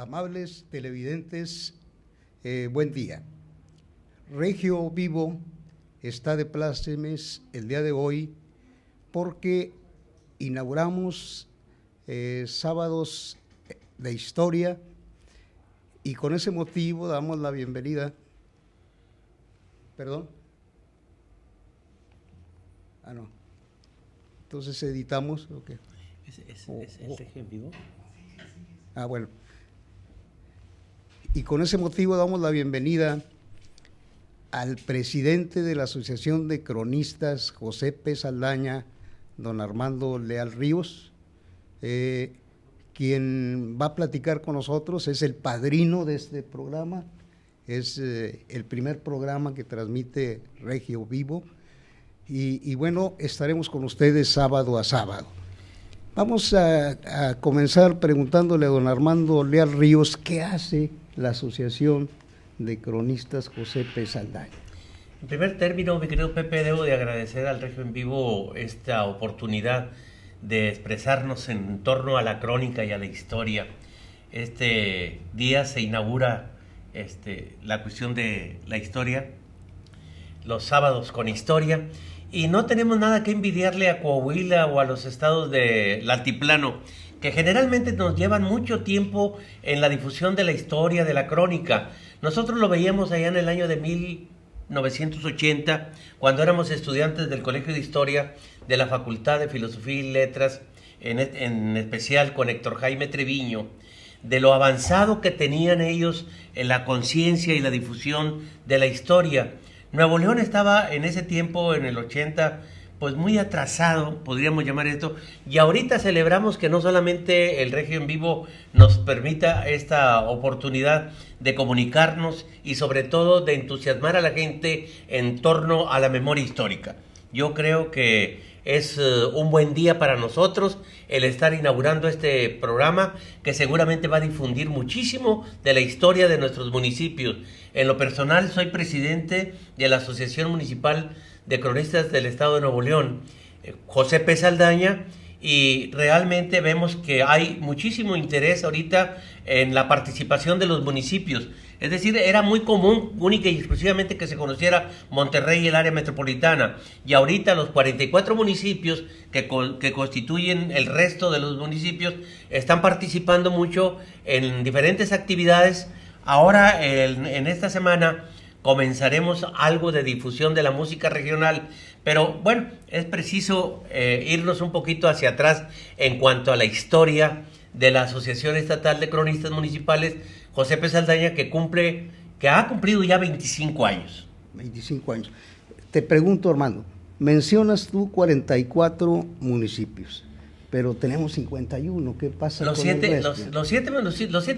Amables televidentes, buen día. Regio Vivo está de plácemes el día de hoy porque inauguramos sábados de historia y con ese motivo damos la bienvenida. ¿Perdón? No. Entonces editamos. Okay. ¿Es el Regio en Vivo? Bueno. Y con ese motivo damos la bienvenida al presidente de la Asociación de Cronistas, José P. Saldaña, don Armando Leal Ríos, quien va a platicar con nosotros, es el padrino de este programa, es el primer programa que transmite Regio Vivo, y bueno, estaremos con ustedes sábado a sábado. Vamos a comenzar preguntándole a don Armando Leal Ríos, ¿qué hace la Asociación de Cronistas José P. Saldaña? En primer término, mi querido Pepe, debo de agradecer al Regio en Vivo esta oportunidad de expresarnos en torno a la crónica y a la historia. Este día se inaugura la cuestión de la historia, los sábados con historia, y no tenemos nada que envidiarle a Coahuila o a los estados del altiplano, que generalmente nos llevan mucho tiempo en la difusión de la historia, de la crónica. Nosotros lo veíamos allá en el año de 1980, cuando éramos estudiantes del Colegio de Historia de la Facultad de Filosofía y Letras, en especial con Héctor Jaime Treviño, de lo avanzado que tenían ellos en la conciencia y la difusión de la historia. Nuevo León estaba en ese tiempo, en el 80, pues muy atrasado, podríamos llamar esto, y ahorita celebramos que no solamente el Regio en Vivo nos permita esta oportunidad de comunicarnos y sobre todo de entusiasmar a la gente en torno a la memoria histórica. Yo creo que es un buen día para nosotros el estar inaugurando este programa que seguramente va a difundir muchísimo de la historia de nuestros municipios. En lo personal soy presidente de la Asociación Municipal de Cronistas del Estado de Nuevo León, José P. Saldaña, y realmente vemos que hay muchísimo interés ahorita en la participación de los municipios. Es decir, era muy común, única y exclusivamente, que se conociera Monterrey y el área metropolitana, y ahorita los 44 municipios que constituyen el resto de los municipios están participando mucho en diferentes actividades. Ahora, en esta semana, comenzaremos algo de difusión de la música regional, pero bueno, es preciso irnos un poquito hacia atrás en cuanto a la historia de la Asociación Estatal de Cronistas Municipales José P. Saldaña, que ha cumplido ya 25 años. 25 años. Te pregunto, Armando, mencionas tú 44 municipios, pero tenemos 51, ¿qué pasa los con el resto? Los siete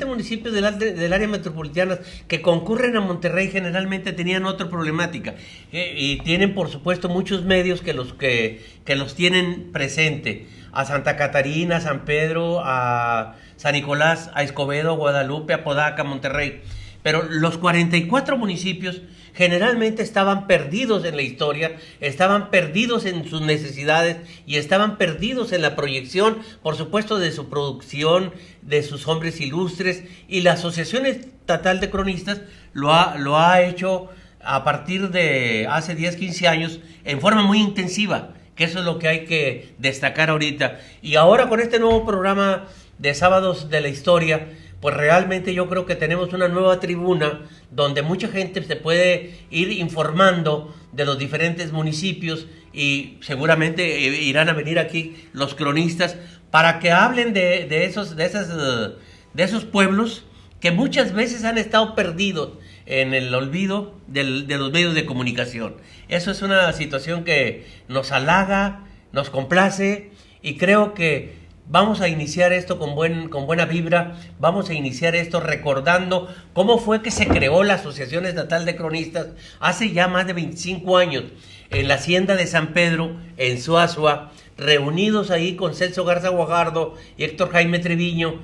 municipios del área metropolitana que concurren a Monterrey generalmente tenían otra problemática, y tienen por supuesto muchos medios que los tienen presente: a Santa Catarina, a San Pedro, a San Nicolás, a Escobedo, a Guadalupe, a Podaca, a Monterrey. Pero los 44 municipios generalmente estaban perdidos en la historia, estaban perdidos en sus necesidades y estaban perdidos en la proyección, por supuesto, de su producción, de sus hombres ilustres, y la Asociación Estatal de Cronistas lo ha hecho a partir de hace 10, 15 años en forma muy intensiva, que eso es lo que hay que destacar ahorita. Y ahora con este nuevo programa de Sábados de la Historia, pues realmente yo creo que tenemos una nueva tribuna donde mucha gente se puede ir informando de los diferentes municipios, y seguramente irán a venir aquí los cronistas para que hablen de esos pueblos que muchas veces han estado perdidos en el olvido de los medios de comunicación. Eso es una situación que nos halaga, nos complace, y creo que vamos a iniciar esto con buena vibra. Vamos a iniciar esto recordando cómo fue que se creó la Asociación Estatal de Cronistas hace ya más de 25 años en la hacienda de San Pedro, en Suazua, reunidos ahí con Celso Garza Guajardo y Héctor Jaime Treviño.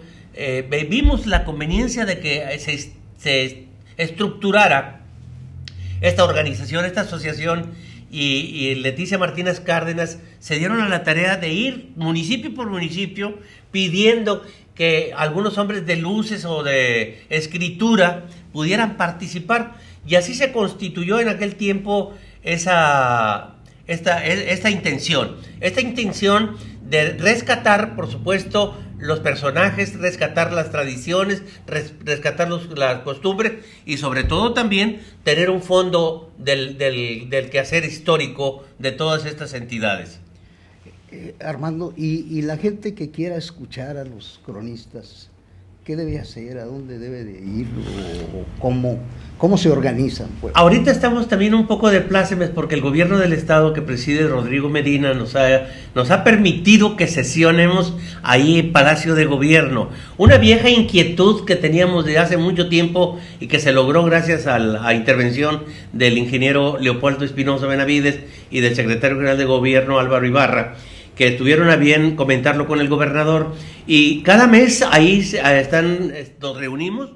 Vimos la conveniencia de que se estructurara esta organización, esta asociación, y Leticia Martínez Cárdenas se dieron a la tarea de ir municipio por municipio pidiendo que algunos hombres de luces o de escritura pudieran participar, y así se constituyó en aquel tiempo esta intención de rescatar, por supuesto, los personajes, rescatar las tradiciones, rescatar las costumbres y sobre todo también tener un fondo del quehacer histórico de todas estas entidades. Armando, y la gente que quiera escuchar a los cronistas, ¿qué debe hacer? ¿A dónde debe de ir? ¿O cómo se organizan? Pues? Ahorita estamos también un poco de plácemes porque el gobierno del estado que preside Rodrigo Medina nos ha permitido que sesionemos ahí en Palacio de Gobierno. Una vieja inquietud que teníamos de hace mucho tiempo y que se logró gracias a la intervención del ingeniero Leopoldo Espinosa Benavides y del secretario general de Gobierno Álvaro Ibarra, que tuvieron a bien comentarlo con el gobernador, y cada mes ahí nos reunimos,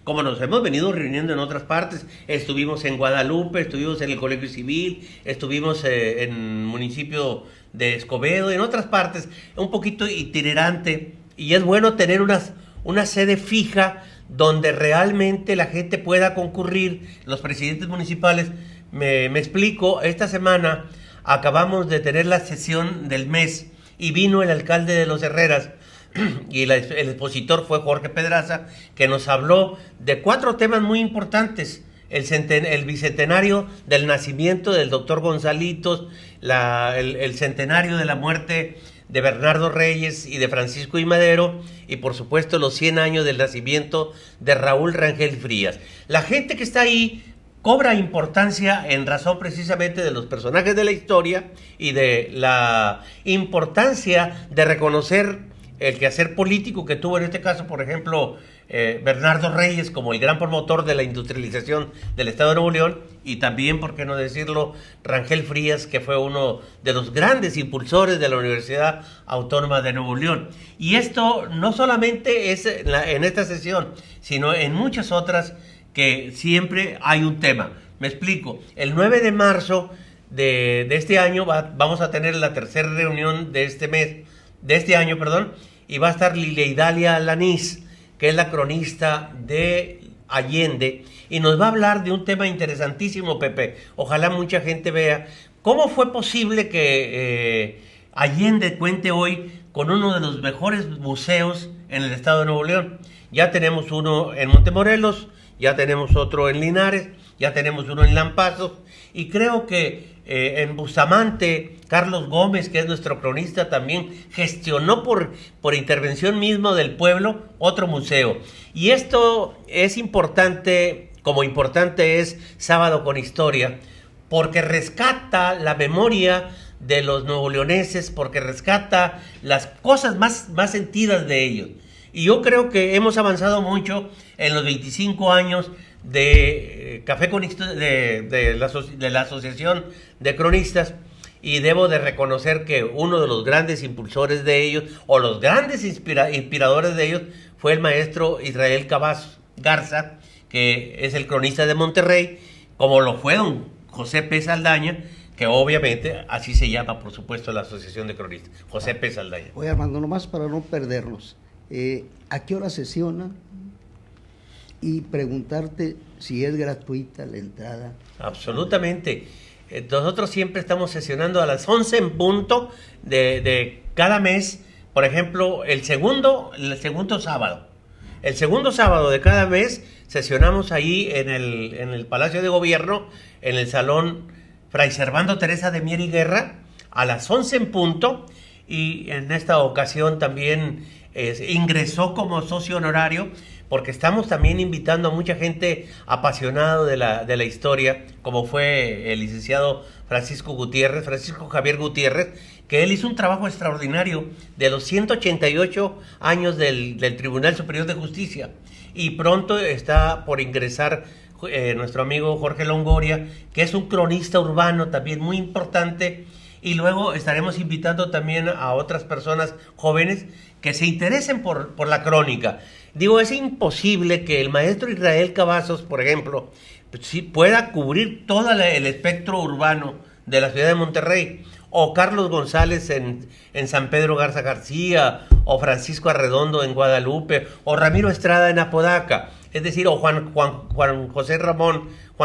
como nos hemos venido reuniendo en otras partes. Estuvimos en Guadalupe, estuvimos en el Colegio Civil, estuvimos en el municipio de Escobedo, en otras partes, un poquito itinerante, y es bueno tener una sede fija donde realmente la gente pueda concurrir, los presidentes municipales. Me explico, esta semana acabamos de tener la sesión del mes y vino el alcalde de Los Herreras y el expositor fue Jorge Pedraza, que nos habló de 4 temas muy importantes: el bicentenario del nacimiento del doctor Gonzalitos, el centenario de la muerte de Bernardo Reyes y de Francisco I. Madero, y por supuesto los 100 años del nacimiento de Raúl Rangel Frías. La gente que está ahí cobra importancia en razón precisamente de los personajes de la historia y de la importancia de reconocer el quehacer político que tuvo en este caso, por ejemplo, Bernardo Reyes como el gran promotor de la industrialización del estado de Nuevo León, y también, por qué no decirlo, Rangel Frías, que fue uno de los grandes impulsores de la Universidad Autónoma de Nuevo León. Y esto no solamente es en esta sesión, sino en muchas otras, que siempre hay un tema. Me explico. El 9 de marzo de este año vamos a tener la tercera reunión de este año, y va a estar Lilia Idalia Lanís, que es la cronista de Allende, y nos va a hablar de un tema interesantísimo, Pepe. Ojalá mucha gente vea cómo fue posible que Allende cuente hoy con uno de los mejores museos en el estado de Nuevo León. Ya tenemos uno en Montemorelos, ya tenemos otro en Linares, ya tenemos uno en Lampazos, y creo que en Bustamante, Carlos Gómez, que es nuestro cronista, también gestionó por intervención mismo del pueblo otro museo. Y esto es importante, como importante es Sábado con Historia, porque rescata la memoria de los nuevoleoneses, porque rescata las cosas más sentidas de ellos. Y yo creo que hemos avanzado mucho en los 25 años de Café con de la Asociación de Cronistas, y debo de reconocer que uno de los grandes impulsores de ellos, o los grandes inspiradores de ellos, fue el maestro Israel Cavazos Garza, que es el cronista de Monterrey, como lo fue don José P. Saldaña, que obviamente así se llama, por supuesto, la Asociación de Cronistas, José P. Saldaña. Oye, Armando, nomás para no perdernos, ¿a qué hora sesiona? Y preguntarte si es gratuita la entrada. Absolutamente. Nosotros siempre estamos sesionando a las 11 en punto de cada mes. Por ejemplo, el segundo sábado. El segundo sábado de cada mes sesionamos ahí en el Palacio de Gobierno, en el Salón Fray Servando Teresa de Mier y Guerra, a las 11 en punto. Y en esta ocasión también ingresó como socio honorario, porque estamos también invitando a mucha gente apasionada de la historia, como fue el licenciado Francisco Javier Gutiérrez, que él hizo un trabajo extraordinario de los 188 años del Tribunal Superior de Justicia, y pronto está por ingresar nuestro amigo Jorge Longoria, que es un cronista urbano también muy importante, y luego estaremos invitando también a otras personas jóvenes que se interesen por la crónica. Digo, es imposible que el maestro Israel Cavazos, por ejemplo, sí pueda cubrir todo el espectro urbano de la ciudad de Monterrey, o Carlos González en San Pedro Garza García, o Francisco Arredondo en Guadalupe, o Ramiro Estrada en Apodaca, es decir, o Juan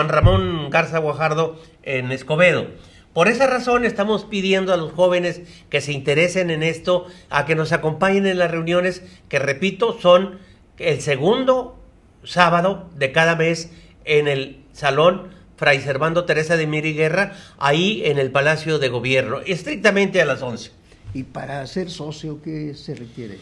Ramón Garza Guajardo en Escobedo. Por esa razón estamos pidiendo a los jóvenes que se interesen en esto, a que nos acompañen en las reuniones, que repito, son el segundo sábado de cada mes en el Salón Fray Servando Teresa de Mier y Guerra, ahí en el Palacio de Gobierno, estrictamente a las 11. ¿Y para ser socio qué se requiere?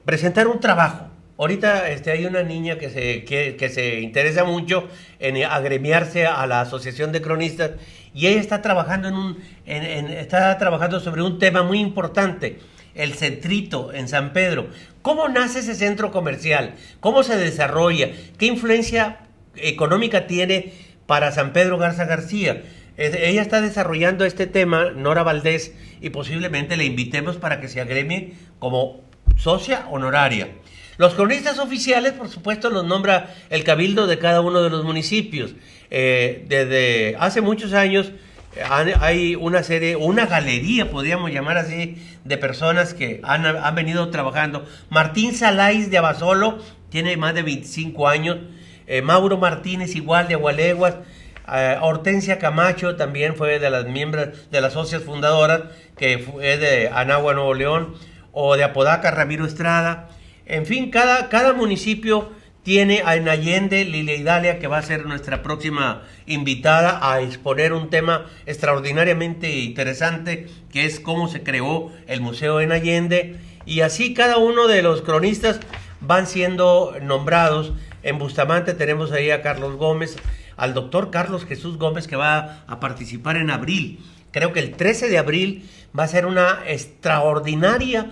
Presentar un trabajo. Ahorita hay una niña que se interesa mucho en agremiarse a la Asociación de Cronistas, y ella está trabajando está trabajando sobre un tema muy importante, el Centrito en San Pedro. ¿Cómo nace ese centro comercial? ¿Cómo se desarrolla? ¿Qué influencia económica tiene para San Pedro Garza García? Ella está desarrollando este tema, Nora Valdés, y posiblemente le invitemos para que se agremie como socia honoraria. Los cronistas oficiales, por supuesto, los nombra el cabildo de cada uno de los municipios. Desde hace muchos años hay una galería, podríamos llamar así, de personas que han venido trabajando. Martín Saláis de Abasolo tiene más de 25 años. Mauro Martínez, igual, de Agualeguas. Hortensia Camacho también fue de las miembros de las socias fundadoras, que es de Anagua, Nuevo León, o de Apodaca, Ramiro Estrada. En fin, cada municipio tiene en Allende Lilia Idalia, que va a ser nuestra próxima invitada a exponer un tema extraordinariamente interesante, que es cómo se creó el museo en Allende. Y así cada uno de los cronistas van siendo nombrados. En Bustamante tenemos ahí a Carlos Gómez, al doctor Carlos Jesús Gómez, que va a participar en abril. Creo que el 13 de abril va a ser una extraordinaria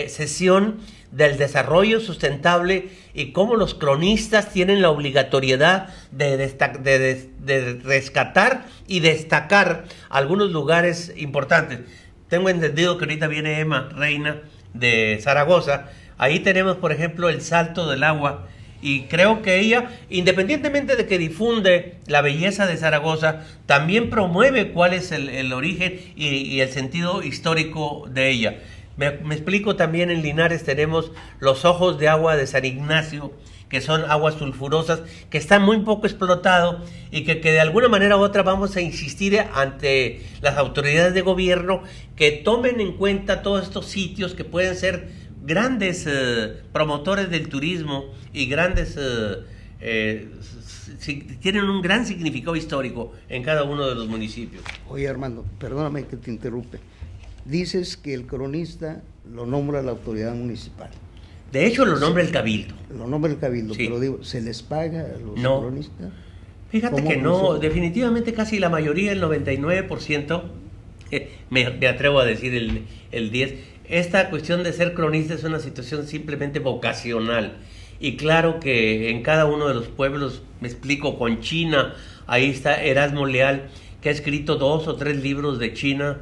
sesión del desarrollo sustentable y cómo los cronistas tienen la obligatoriedad de rescatar y destacar algunos lugares importantes. Tengo entendido que ahorita viene Emma Reina de Zaragoza. Ahí tenemos, por ejemplo, el Salto del Agua, y creo que ella, independientemente de que difunde la belleza de Zaragoza, también promueve cuál es el origen y el sentido histórico de ella. Me explico. También en Linares tenemos los ojos de agua de San Ignacio, que son aguas sulfurosas, que están muy poco explotados, y que de alguna manera u otra vamos a insistir ante las autoridades de gobierno que tomen en cuenta todos estos sitios que pueden ser grandes promotores del turismo y grandes tienen un gran significado histórico en cada uno de los municipios. Oye, Armando, perdóname que te interrumpe. Dices que el cronista lo nombra la autoridad municipal. De hecho, lo nombra el cabildo. Lo nombra el cabildo, sí. Pero digo, ¿se les paga a los cronistas? Fíjate que no, definitivamente casi la mayoría, el 99%, me atrevo a decir el 10%, esta cuestión de ser cronista es una situación simplemente vocacional. Y claro que en cada uno de los pueblos, me explico, con China, ahí está Erasmo Leal, que ha escrito 2 o 3 libros de China,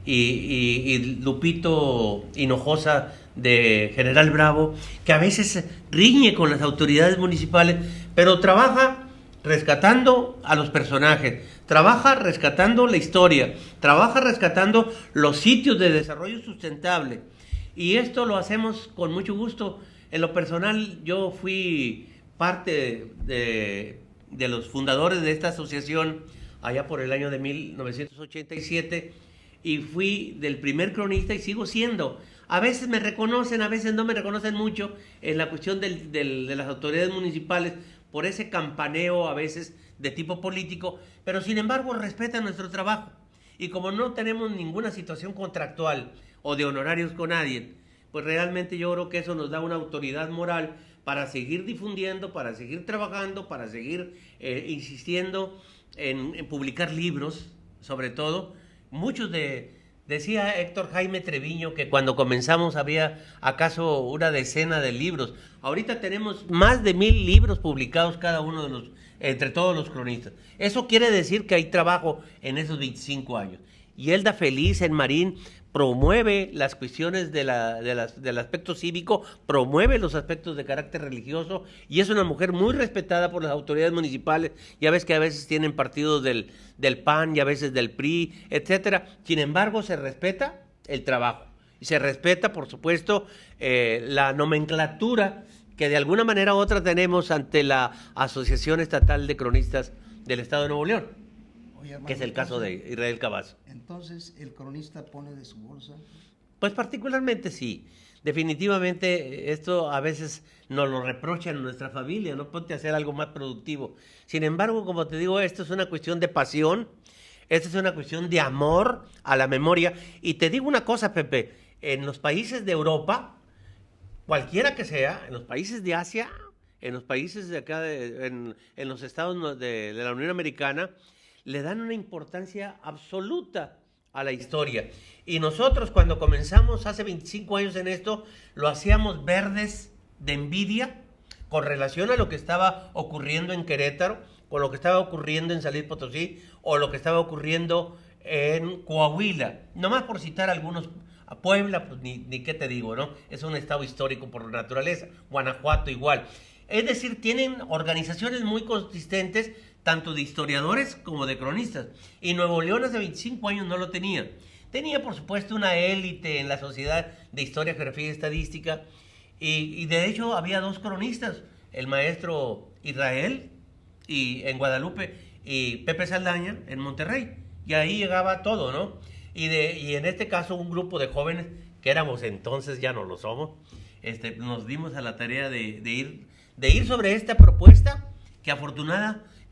y Lupito Hinojosa de General Bravo, que a veces riñe con las autoridades municipales, pero trabaja rescatando a los personajes, trabaja rescatando la historia, trabaja rescatando los sitios de desarrollo sustentable, y esto lo hacemos con mucho gusto. En lo personal, yo fui parte de los fundadores de esta asociación allá por el año de 1987, y fui del primer cronista y sigo siendo. A veces me reconocen, a veces no me reconocen mucho en la cuestión de las autoridades municipales por ese campaneo a veces de tipo político, pero sin embargo respetan nuestro trabajo. Y como no tenemos ninguna situación contractual o de honorarios con nadie, pues realmente yo creo que eso nos da una autoridad moral para seguir difundiendo, para seguir trabajando, para seguir insistiendo en publicar libros, sobre todo. Decía Héctor Jaime Treviño que cuando comenzamos había acaso una decena de libros. Ahorita tenemos más de 1000 libros publicados cada uno entre todos los cronistas. Eso quiere decir que hay trabajo en esos 25 años. Y Elda Feliz en Marín promueve las cuestiones del aspecto cívico, promueve los aspectos de carácter religioso, y es una mujer muy respetada por las autoridades municipales. Ya ves que a veces tienen partidos del PAN y a veces del PRI, etcétera. Sin embargo, se respeta el trabajo y se respeta, por supuesto, la nomenclatura que de alguna manera u otra tenemos ante la Asociación Estatal de Cronistas del Estado de Nuevo León. Oye, hermano, que es el caso de Israel Cavazos. Entonces, ¿el cronista pone de su bolsa? Pues particularmente sí. Definitivamente esto a veces nos lo reprochan en nuestra familia, no ponte a hacer algo más productivo. Sin embargo, como te digo, esto es una cuestión de pasión, esto es una cuestión de amor a la memoria. Y te digo una cosa, Pepe, en los países de Europa, cualquiera que sea, en los países de Asia, en los países de acá, en los estados de la Unión Americana, le dan una importancia absoluta a la historia. Y nosotros cuando comenzamos hace 25 años en esto, lo hacíamos verdes de envidia con relación a lo que estaba ocurriendo en Querétaro, con lo que estaba ocurriendo en San Luis Potosí o lo que estaba ocurriendo en Coahuila. Nomás por citar algunos, a Puebla, pues ni qué te digo, ¿no? Es un estado histórico por naturaleza, Guanajuato igual. Es decir, tienen organizaciones muy consistentes, tanto de historiadores como de cronistas. Y Nuevo León hace 25 años no lo tenía. Tenía, por supuesto, una élite en la Sociedad de Historia, Geografía y Estadística. Y de hecho había dos cronistas, el maestro Israel en Guadalupe y Pepe Saldaña en Monterrey. Y ahí llegaba todo, ¿no? Y en este caso un grupo de jóvenes, que éramos entonces, ya no lo somos, nos dimos a la tarea de ir sobre esta propuesta que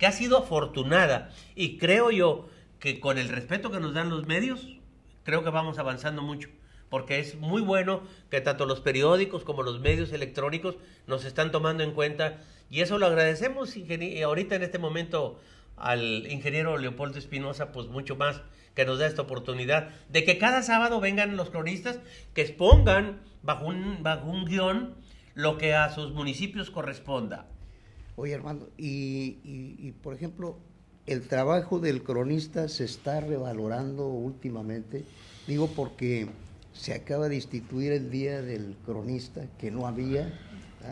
ha sido afortunada, y creo yo que con el respeto que nos dan los medios, creo que vamos avanzando mucho, porque es muy bueno que tanto los periódicos como los medios electrónicos nos están tomando en cuenta, y eso lo agradecemos, y ahorita en este momento al ingeniero Leopoldo Espinosa, pues mucho más, que nos da esta oportunidad de que cada sábado vengan los cronistas que expongan bajo un guión lo que a sus municipios corresponda. Oye, Armando, y por ejemplo, el trabajo del cronista se está revalorando últimamente, digo porque se acaba de instituir el Día del Cronista, que no había.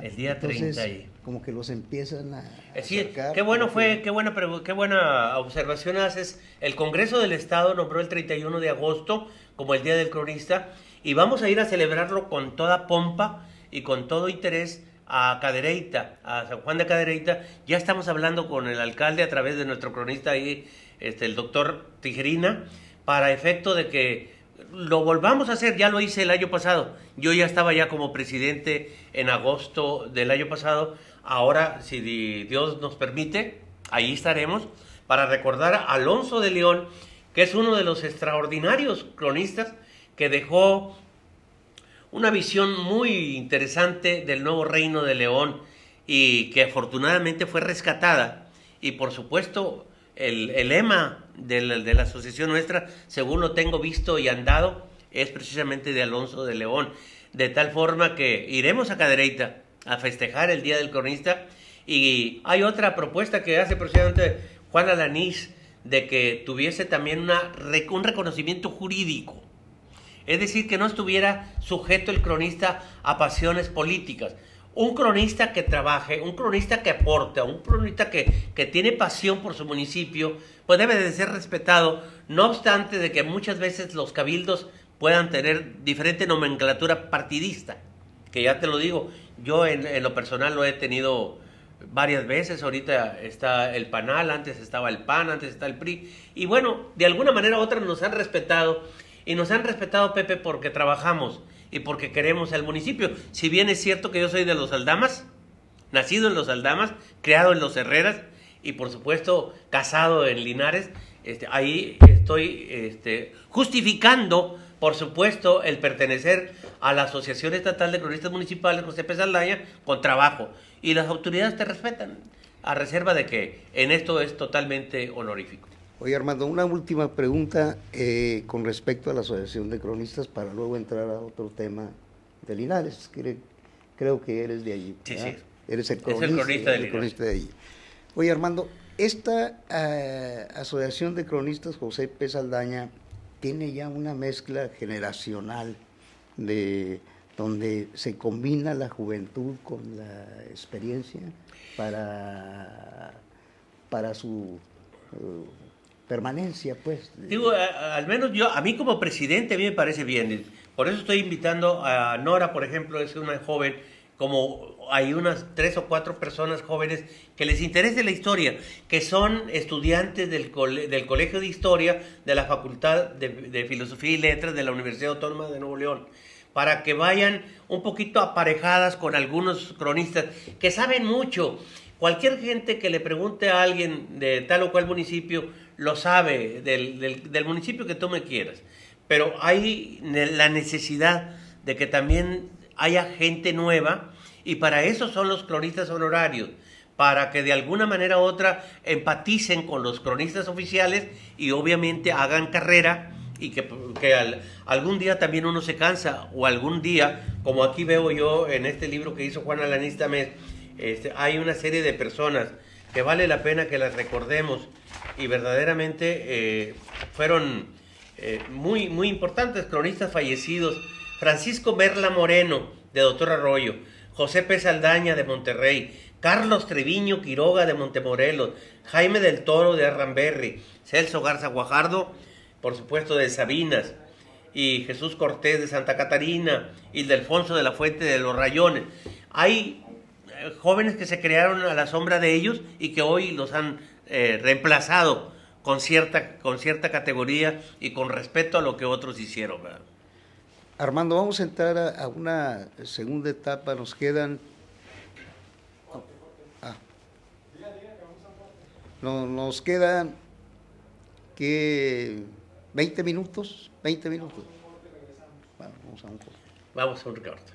El día 30. Entonces, como que los empiezan a acercar. Qué buena observación haces. El Congreso del Estado nombró el 31 de agosto como el Día del Cronista, y vamos a ir a celebrarlo con toda pompa y con todo interés a Cadereyta, a San Juan de Cadereyta. Ya estamos hablando con el alcalde a través de nuestro cronista ahí, el doctor Tijerina, para efecto de que lo volvamos a hacer. Ya lo hice el año pasado, yo ya estaba ya como presidente en agosto del año pasado. Ahora, si Dios nos permite, ahí estaremos para recordar a Alonso de León, que es uno de los extraordinarios cronistas que dejó una visión muy interesante del nuevo reino de León, y que afortunadamente fue rescatada. Y por supuesto el lema de la asociación nuestra, según lo tengo visto y andado, es precisamente de Alonso de León, de tal forma que iremos a Cadereyta a festejar el Día del Cronista. Y hay otra propuesta que hace precisamente Juan Alanís, de que tuviese también un reconocimiento jurídico. Es decir, que no estuviera sujeto el cronista a pasiones políticas. Un cronista que trabaje, un cronista que aporta, un cronista que tiene pasión por su municipio, pues debe de ser respetado, no obstante de que muchas veces los cabildos puedan tener diferente nomenclatura partidista, que ya te lo digo, yo en lo personal lo he tenido varias veces. Ahorita está el PANAL, antes estaba el PAN, antes está el PRI, y bueno, de alguna manera u otra nos han respetado. Y nos han respetado, Pepe, porque trabajamos y porque queremos al municipio. Si bien es cierto que yo soy de Los Aldamas, nacido en Los Aldamas, criado en Los Herreras y por supuesto casado en Linares, ahí estoy justificando, por supuesto, el pertenecer a la Asociación Estatal de Cronistas Municipales José P. Saldaña con trabajo. Y las autoridades te respetan, a reserva de que en esto es totalmente honorífico. Oye, Armando, una última pregunta con respecto a la Asociación de Cronistas, para luego entrar a otro tema de Linares. Creo que eres de allí. Sí, sí. Eres el cronista, el cronista de allí. Oye, Armando, esta Asociación de Cronistas José P. Saldaña tiene ya una mezcla generacional donde se combina la juventud con la experiencia para su permanencia, pues. Digo, al menos a mí como presidente, a mí me parece bien. Por eso estoy invitando a Nora, por ejemplo, es una joven, como hay unas 3 o 4 personas jóvenes que les interese la historia, que son estudiantes del Colegio de Historia de la Facultad de Filosofía y Letras de la Universidad Autónoma de Nuevo León, para que vayan un poquito aparejadas con algunos cronistas que saben mucho. Cualquier gente que le pregunte a alguien de tal o cual municipio lo sabe, del municipio que tú me quieras. Pero hay la necesidad de que también haya gente nueva, y para eso son los cronistas honorarios, para que de alguna manera u otra empaticen con los cronistas oficiales y obviamente hagan carrera, y que algún día también uno se cansa, o algún día, como aquí veo yo en este libro que hizo Juan Alanís Tamés, hay una serie de personas que vale la pena que las recordemos, y verdaderamente fueron muy, muy importantes cronistas fallecidos. Francisco Merla Moreno, de Doctor Arroyo, José P. Saldaña, de Monterrey, Carlos Treviño Quiroga, de Montemorelos, Jaime del Toro, de Arramberri, Celso Garza Guajardo, por supuesto, de Sabinas, y Jesús Cortés, de Santa Catarina, Ildefonso de la Fuente, de Los Rayones. Hay jóvenes que se crearon a la sombra de ellos y que hoy los han reemplazado con cierta categoría y con respeto a lo que otros hicieron, ¿verdad? Armando, vamos a entrar a una segunda etapa. Nos quedan... Nos quedan, ¿qué? 20 minutos. Bueno, vamos a un corte. Vamos a un corte.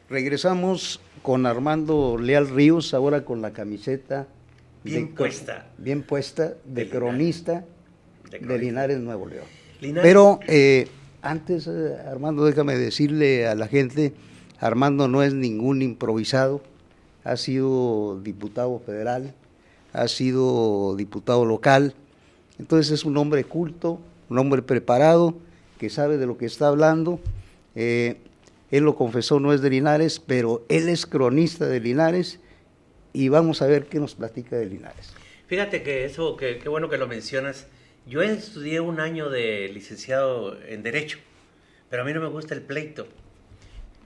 Regresamos con Armando Leal Ríos, ahora con la camiseta bien puesta de cronista de Linares, Nuevo León. Linares. Pero antes, Armando, déjame decirle a la gente, Armando no es ningún improvisado, ha sido diputado federal, ha sido diputado local, entonces es un hombre culto, un hombre preparado, que sabe de lo que está hablando. Él lo confesó, no es de Linares, pero él es cronista de Linares, y vamos a ver qué nos platica de Linares. Fíjate que eso, qué bueno que lo mencionas. Yo estudié un año de licenciado en Derecho, pero a mí no me gusta el pleito.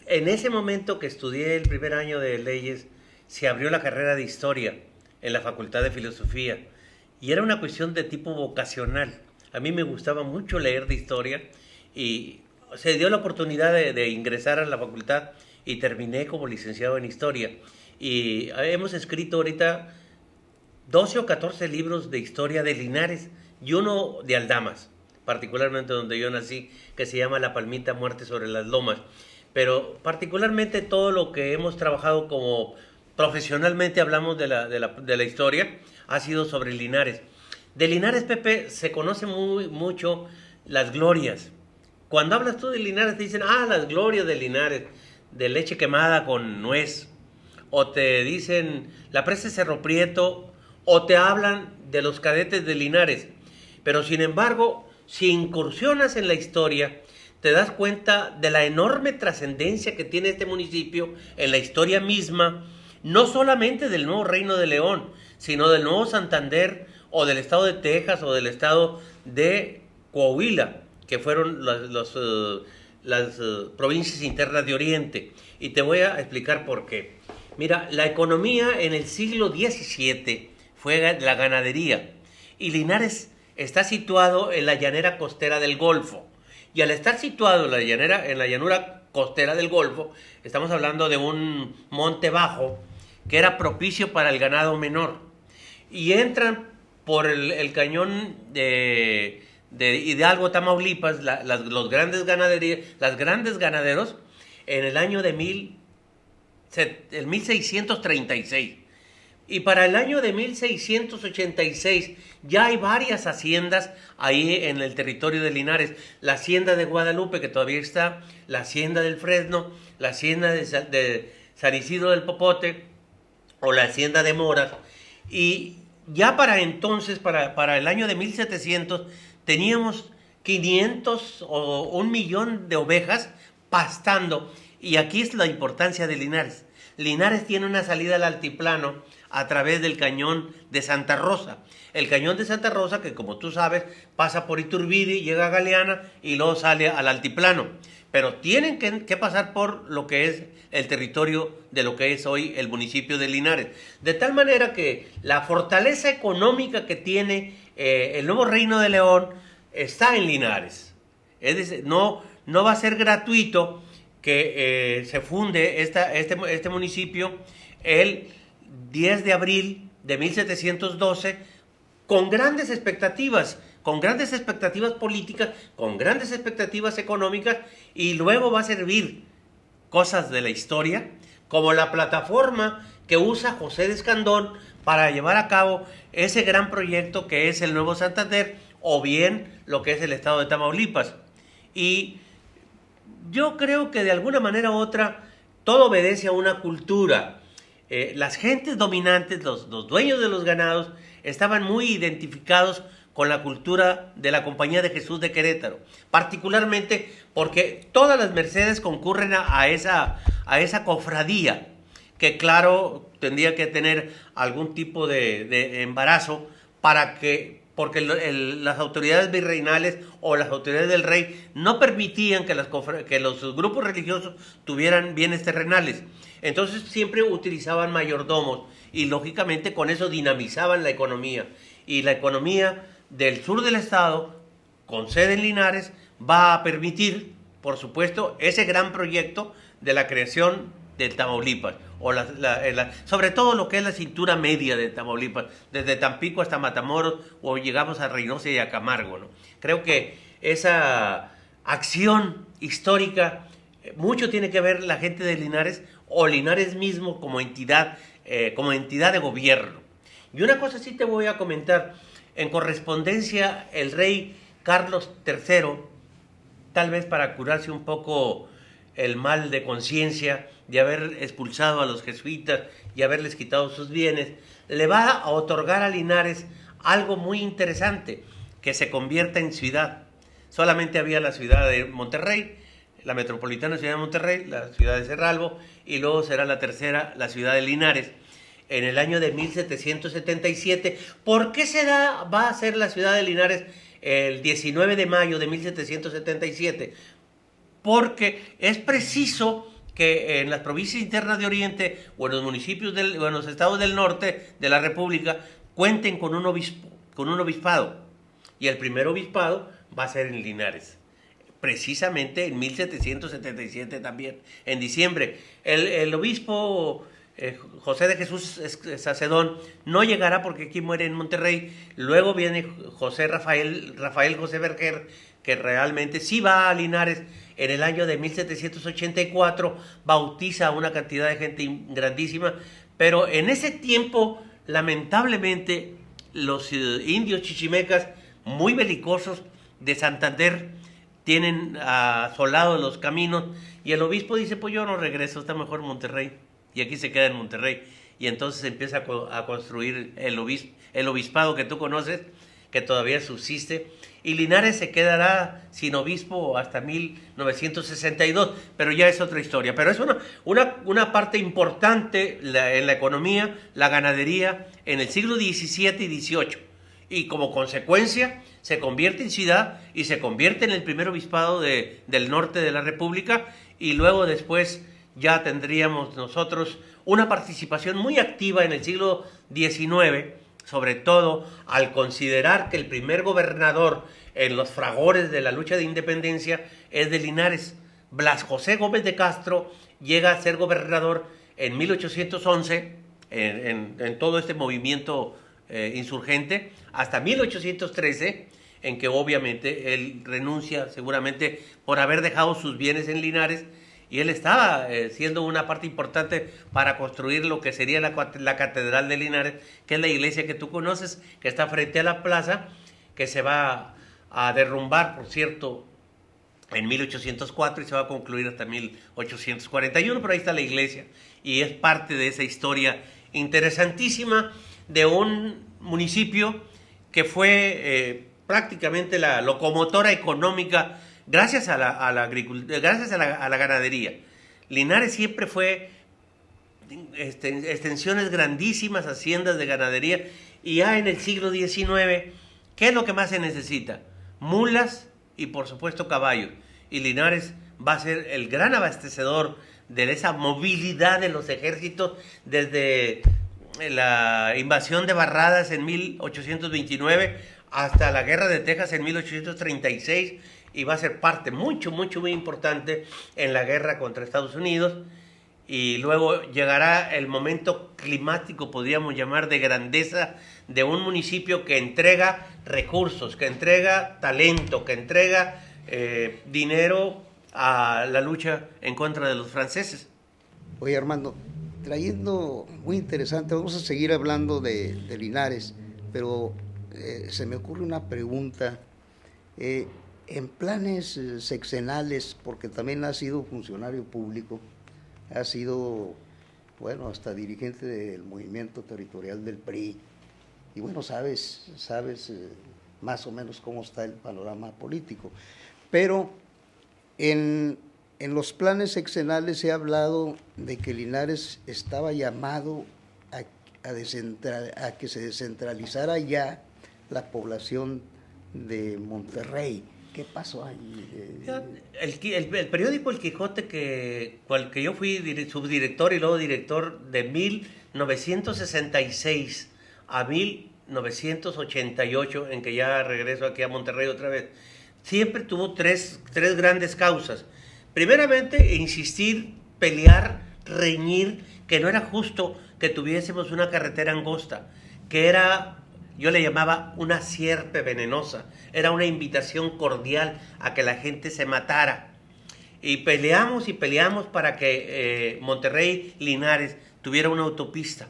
En ese momento que estudié el primer año de Leyes, se abrió la carrera de Historia en la Facultad de Filosofía, y era una cuestión de tipo vocacional. A mí me gustaba mucho leer de Historia, y se dio la oportunidad de ingresar a la facultad, y terminé como licenciado en Historia. Y hemos escrito ahorita 12 o 14 libros de historia de Linares, y uno de Aldamas, particularmente donde yo nací, que se llama La Palmita, Muerte sobre las Lomas. Pero particularmente todo lo que hemos trabajado como profesionalmente, hablamos de la historia, ha sido sobre Linares. De Linares, Pepe, se conoce mucho las glorias. Cuando hablas tú de Linares te dicen, las glorias de Linares, de leche quemada con nuez, o te dicen la presa Cerro Prieto, o te hablan de los cadetes de Linares. Pero sin embargo, si incursionas en la historia, te das cuenta de la enorme trascendencia que tiene este municipio en la historia misma, no solamente del Nuevo Reino de León, sino del Nuevo Santander, o del estado de Texas, o del estado de Coahuila, que fueron las provincias internas de Oriente. Y te voy a explicar por qué. Mira, la economía en el siglo XVII fue la ganadería, y Linares está situado en la llanera costera del Golfo. Y al estar situado en la llanura costera del Golfo, estamos hablando de un monte bajo que era propicio para el ganado menor. Y entran por el cañón de Hidalgo, Tamaulipas, los grandes ganaderías, las grandes ganaderos, en el año de 1636. Y para el año de 1686 ya hay varias haciendas ahí en el territorio de Linares. La hacienda de Guadalupe, que todavía está, la hacienda del Fresno, la hacienda de San Isidro del Popote o la hacienda de Moras. Y ya para entonces, para el año de 1700, teníamos 500 o 1 millón de ovejas pastando. Y aquí es la importancia de Linares. Linares tiene una salida al altiplano a través del cañón de Santa Rosa. El cañón de Santa Rosa, que como tú sabes, pasa por Iturbide, llega a Galeana y luego sale al altiplano. Pero tienen que pasar por lo que es el territorio de lo que es hoy el municipio de Linares. De tal manera que la fortaleza económica que tiene el nuevo Reino de León está en Linares. Es decir, no va a ser gratuito que se funde este municipio el 10 de abril de 1712 con grandes expectativas políticas, con grandes expectativas económicas, y luego va a servir cosas de la historia como la plataforma que usa José de Escandón para llevar a cabo ese gran proyecto que es el Nuevo Santander, o bien lo que es el estado de Tamaulipas. Y yo creo que de alguna manera u otra todo obedece a una cultura. Las gentes dominantes, los dueños de los ganados, estaban muy identificados con la cultura de la Compañía de Jesús de Querétaro, particularmente porque todas las mercedes concurren a esa cofradía, que claro, tendría que tener algún tipo de embarazo porque las autoridades virreinales o las autoridades del rey no permitían que los grupos religiosos tuvieran bienes terrenales. Entonces siempre utilizaban mayordomos y lógicamente con eso dinamizaban la economía. Y la economía del sur del estado, con sede en Linares, va a permitir, por supuesto, ese gran proyecto de la creación del Tamaulipas, o sobre todo lo que es la cintura media de Tamaulipas, desde Tampico hasta Matamoros, o llegamos a Reynosa y a Camargo, ¿no? Creo que esa acción histórica, mucho tiene que ver la gente de Linares, o Linares mismo como entidad de gobierno. Y una cosa sí te voy a comentar. En correspondencia, el rey Carlos III, tal vez para curarse un poco el mal de conciencia de haber expulsado a los jesuitas y haberles quitado sus bienes, le va a otorgar a Linares algo muy interesante, que se convierta en ciudad. Solamente había la ciudad de Monterrey, la metropolitana ciudad de Monterrey, la ciudad de Cerralbo, y luego será la tercera, la ciudad de Linares, en el año de 1777. ¿Por qué va a ser la ciudad de Linares el 19 de mayo de 1777? Porque es preciso que en las provincias internas de Oriente o en los municipios o en los estados del norte de la República cuenten con un obispado. Y el primer obispado va a ser en Linares. Precisamente en 1777 también, en diciembre. El obispo José de Jesús Sacedón no llegará porque aquí muere en Monterrey. Luego viene José Rafael José Berger, que realmente sí va a Linares en el año de 1784, bautiza a una cantidad de gente grandísima, pero en ese tiempo, lamentablemente, los indios chichimecas, muy belicosos de Santander, tienen asolados los caminos, y el obispo dice, pues yo no regreso, está mejor Monterrey, y aquí se queda en Monterrey. Y entonces empieza a construir el obispado que tú conoces, que todavía subsiste, y Linares se quedará sin obispo hasta 1962, pero ya es otra historia. Pero es una parte importante en la economía, la ganadería, en el siglo XVII y XVIII, y como consecuencia se convierte en ciudad y se convierte en el primer obispado del norte de la República, y luego después ya tendríamos nosotros una participación muy activa en el siglo XIX, sobre todo al considerar que el primer gobernador en los fragores de la lucha de independencia es de Linares. Blas José Gómez de Castro llega a ser gobernador en 1811 en todo este movimiento insurgente, hasta 1813, en que obviamente él renuncia seguramente por haber dejado sus bienes en Linares, y él estaba siendo una parte importante para construir lo que sería la Catedral de Linares, que es la iglesia que tú conoces, que está frente a la plaza, que se va a derrumbar, por cierto, en 1804 y se va a concluir hasta 1841, pero ahí está la iglesia, y es parte de esa historia interesantísima de un municipio que fue prácticamente la locomotora económica gracias a gracias a la ganadería. Linares siempre fue extensiones grandísimas, haciendas de ganadería, y ya en el siglo XIX, ¿qué es lo que más se necesita? Mulas y por supuesto caballos. Y Linares va a ser el gran abastecedor de esa movilidad de los ejércitos desde la invasión de Barradas en 1829 hasta la Guerra de Texas en 1836, y va a ser parte muy importante en la guerra contra Estados Unidos. Y luego llegará el momento climático, podríamos llamar, de grandeza de un municipio que entrega recursos, que entrega talento, que entrega dinero a la lucha en contra de los franceses. Oye, Armando, trayendo, muy interesante, vamos a seguir hablando de Linares, pero se me ocurre una pregunta. En planes sexenales, porque también ha sido funcionario público, ha sido, bueno, hasta dirigente del movimiento territorial del PRI, y bueno, sabes más o menos cómo está el panorama político, pero en los planes sexenales se ha hablado de que Linares estaba llamado a que se descentralizara ya la población de Monterrey. ¿Qué pasó ahí? El periódico El Quijote, cual que yo fui subdirector y luego director de 1966 a 1988, en que ya regreso aquí a Monterrey otra vez, siempre tuvo tres grandes causas. Primeramente, insistir, pelear, reñir, que no era justo que tuviésemos una carretera angosta, que era, yo le llamaba una sierpe venenosa, era una invitación cordial a que la gente se matara. Y peleamos para que Monterrey Linares tuviera una autopista,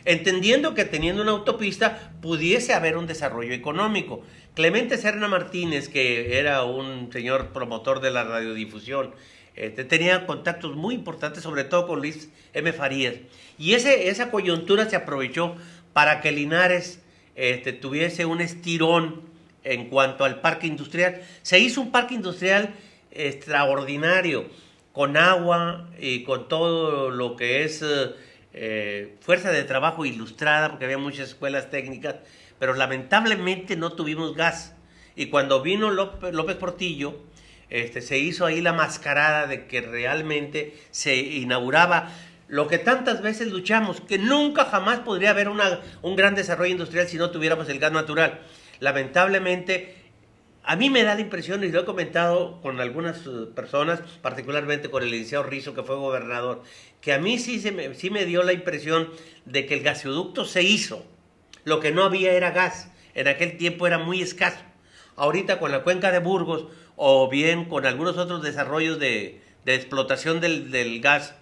entendiendo que teniendo una autopista pudiese haber un desarrollo económico. Clemente Serna Martínez, que era un señor promotor de la radiodifusión, tenía contactos muy importantes, sobre todo con Luis M. Farías, y esa coyuntura se aprovechó para que Linares tuviese un estirón en cuanto al parque industrial. Se hizo un parque industrial extraordinario, con agua y con todo lo que es fuerza de trabajo ilustrada, porque había muchas escuelas técnicas, pero lamentablemente no tuvimos gas. Y cuando vino López Portillo, se hizo ahí la mascarada de que realmente se inauguraba lo que tantas veces luchamos, que nunca jamás podría haber un gran desarrollo industrial si no tuviéramos el gas natural. Lamentablemente, a mí me da la impresión, y lo he comentado con algunas personas, particularmente con el licenciado Rizo, que fue gobernador, que a mí sí me dio la impresión de que el gasoducto se hizo. Lo que no había era gas. En aquel tiempo era muy escaso. Ahorita con la cuenca de Burgos, o bien con algunos otros desarrollos de explotación del gas,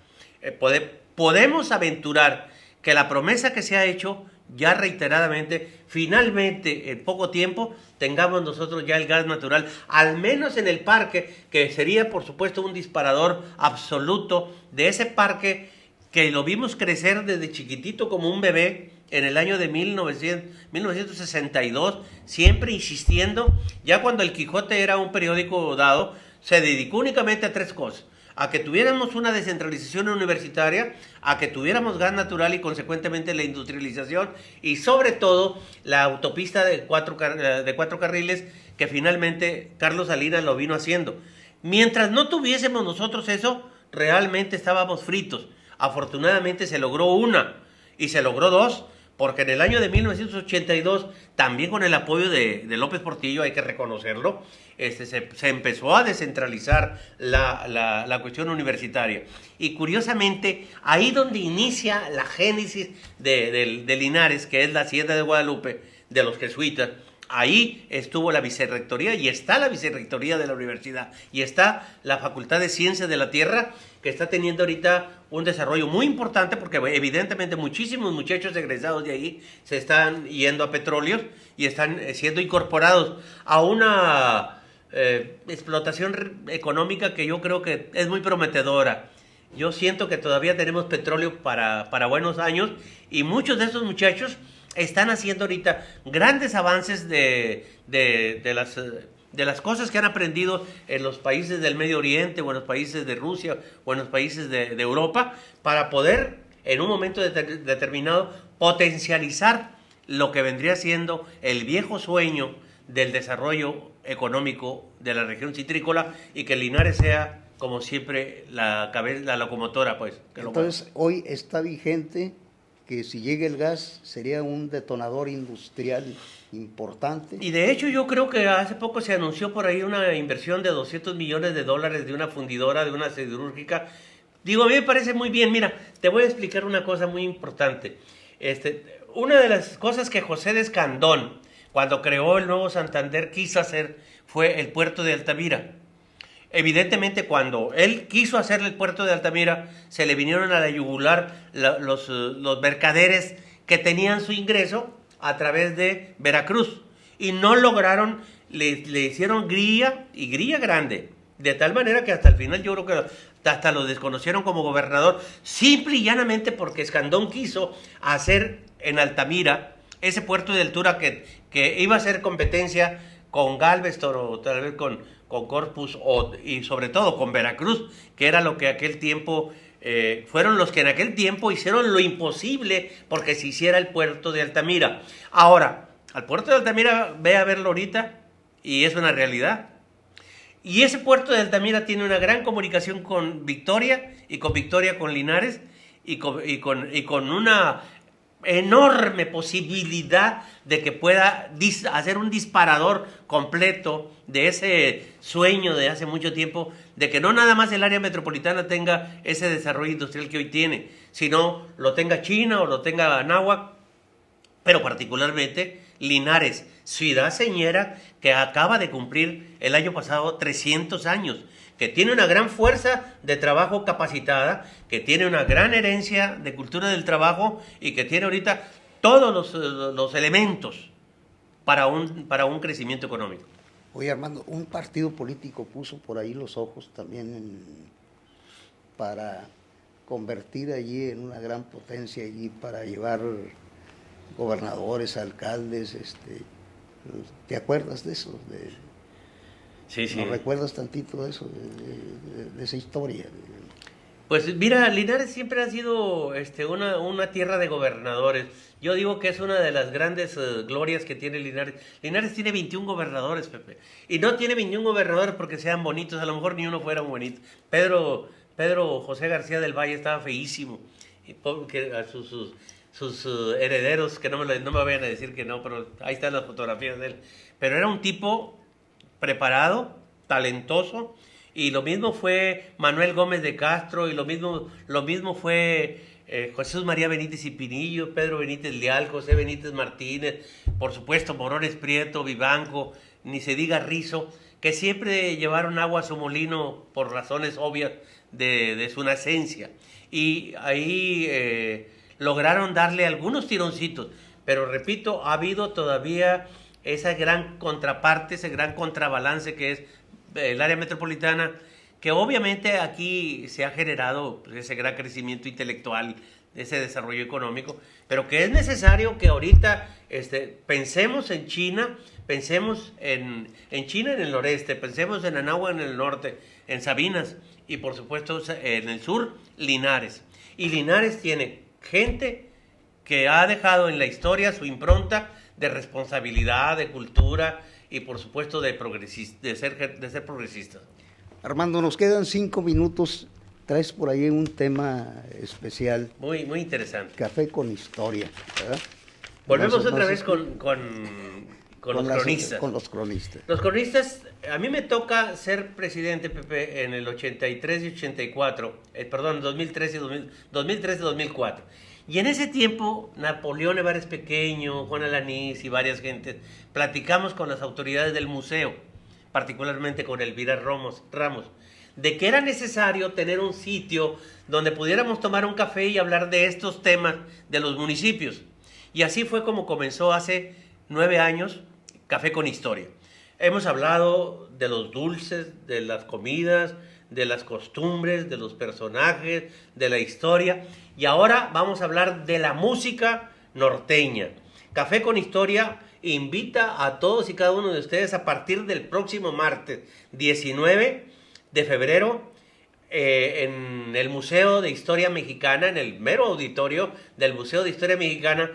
podemos aventurar que la promesa que se ha hecho ya reiteradamente, finalmente en poco tiempo tengamos nosotros ya el gas natural, al menos en el parque, que sería por supuesto un disparador absoluto de ese parque que lo vimos crecer desde chiquitito como un bebé en el año de 1962, siempre insistiendo. Ya cuando El Quijote era un periódico dado, se dedicó únicamente a tres cosas: a que tuviéramos una descentralización universitaria, a que tuviéramos gas natural y consecuentemente la industrialización, y sobre todo la autopista de cuatro carriles, que finalmente Carlos Salinas lo vino haciendo. Mientras no tuviésemos nosotros eso, realmente estábamos fritos. Afortunadamente se logró una y se logró dos, porque en el año de 1982, también con el apoyo de López Portillo, hay que reconocerlo, se empezó a descentralizar la cuestión universitaria. Y curiosamente, ahí donde inicia la génesis de Linares, que es la hacienda de Guadalupe, de los jesuitas, ahí estuvo la vicerrectoría y está la vicerrectoría de la universidad y está la Facultad de Ciencias de la Tierra, que está teniendo ahorita un desarrollo muy importante porque evidentemente muchísimos muchachos egresados de ahí se están yendo a petróleos y están siendo incorporados a una explotación económica que yo creo que es muy prometedora. Yo siento que todavía tenemos petróleo para buenos años y muchos de esos muchachos están haciendo ahorita grandes avances de las cosas que han aprendido en los países del Medio Oriente o en los países de Rusia o en los países de Europa para poder en un momento determinado potencializar lo que vendría siendo el viejo sueño del desarrollo económico de la región citrícola y que Linares sea como siempre la locomotora, pues. Entonces hoy está vigente que si llega el gas sería un detonador industrial importante. Y de hecho yo creo que hace poco se anunció por ahí una inversión de $200 millones de una fundidora, de una siderúrgica. Digo, a mí me parece muy bien. Mira, te voy a explicar una cosa muy importante. Una de las cosas que José de Escandón, cuando creó el Nuevo Santander, quiso hacer fue el puerto de Altamira. Evidentemente, cuando él quiso hacer el puerto de Altamira, se le vinieron a la yugular los mercaderes que tenían su ingreso a través de Veracruz y no lograron, le hicieron grilla y grilla grande, de tal manera que hasta el final yo creo que hasta lo desconocieron como gobernador, simple y llanamente porque Escandón quiso hacer en Altamira ese puerto de altura que iba a hacer competencia con Galveston o tal vez con Corpus y sobre todo con Veracruz, que era lo que aquel tiempo fueron los que en aquel tiempo hicieron lo imposible porque se hiciera el puerto de Altamira. Ahora, al puerto de Altamira, ve a verlo ahorita y es una realidad. Y ese puerto de Altamira tiene una gran comunicación con Victoria y con Victoria con Linares y con una enorme posibilidad de que pueda hacer un disparador completo de ese sueño de hace mucho tiempo, de que no nada más el área metropolitana tenga ese desarrollo industrial que hoy tiene, sino lo tenga China o lo tenga Anáhuac, pero particularmente Linares, ciudad señera que acaba de cumplir el año pasado 300 años, que tiene una gran fuerza de trabajo capacitada, que tiene una gran herencia de cultura del trabajo y que tiene ahorita todos los elementos para un crecimiento económico. Oye, Armando, un partido político puso por ahí los ojos también para convertir allí en una gran potencia allí, para llevar gobernadores, alcaldes, ¿te acuerdas de eso? Sí. ¿No recuerdas tantito de eso, de esa historia? Pues mira, Linares siempre ha sido una tierra de gobernadores. Yo digo que es una de las grandes glorias que tiene Linares. Linares tiene 21 gobernadores, Pepe. Y no tiene 21 gobernadores porque sean bonitos, a lo mejor ni uno fuera bonito. Pedro José García del Valle estaba feísimo. Y porque a sus herederos, que no me vayan a decir que no, pero ahí están las fotografías de él. Pero era un tipo preparado, talentoso, y lo mismo fue Manuel Gómez de Castro, y lo mismo fue Jesús María Benítez y Pinillo, Pedro Benítez Leal, José Benítez Martínez, por supuesto Morones Prieto, Vivanco, ni se diga Rizo, que siempre llevaron agua a su molino por razones obvias de su nacencia. Y ahí lograron darle algunos tironcitos, pero repito, ha habido todavía esa gran contraparte, ese gran contrabalance que es el área metropolitana, que obviamente aquí se ha generado ese gran crecimiento intelectual, ese desarrollo económico, pero que es necesario que ahorita pensemos en China, pensemos en China en el noreste, pensemos en Anáhuac en el norte, en Sabinas y por supuesto en el sur, Linares. Y Linares tiene gente que ha dejado en la historia su impronta de responsabilidad, de cultura y por supuesto de ser progresistas. Armando, nos quedan 5 minutos. Traes por ahí un tema especial. Muy interesante. Café con historia, ¿verdad? Volvemos No, otra no, vez con los cronistas. Con los cronistas. Los cronistas, a mí me toca ser presidente, Pepe, en el 83 y 84, perdón, 2013 y 2004. Y en ese tiempo, Napoleón Evares Pequeño, Juan Alanís y varias gentes, platicamos con las autoridades del museo, particularmente con Elvira Ramos, de que era necesario tener un sitio donde pudiéramos tomar un café y hablar de estos temas de los municipios. Y así fue como comenzó hace 9 años Café con Historia. Hemos hablado de los dulces, de las comidas, de las costumbres, de los personajes, de la historia. Y ahora vamos a hablar de la música norteña. Café con Historia invita a todos y cada uno de ustedes a partir del próximo martes 19 de febrero en el Museo de Historia Mexicana, en el mero auditorio del Museo de Historia Mexicana,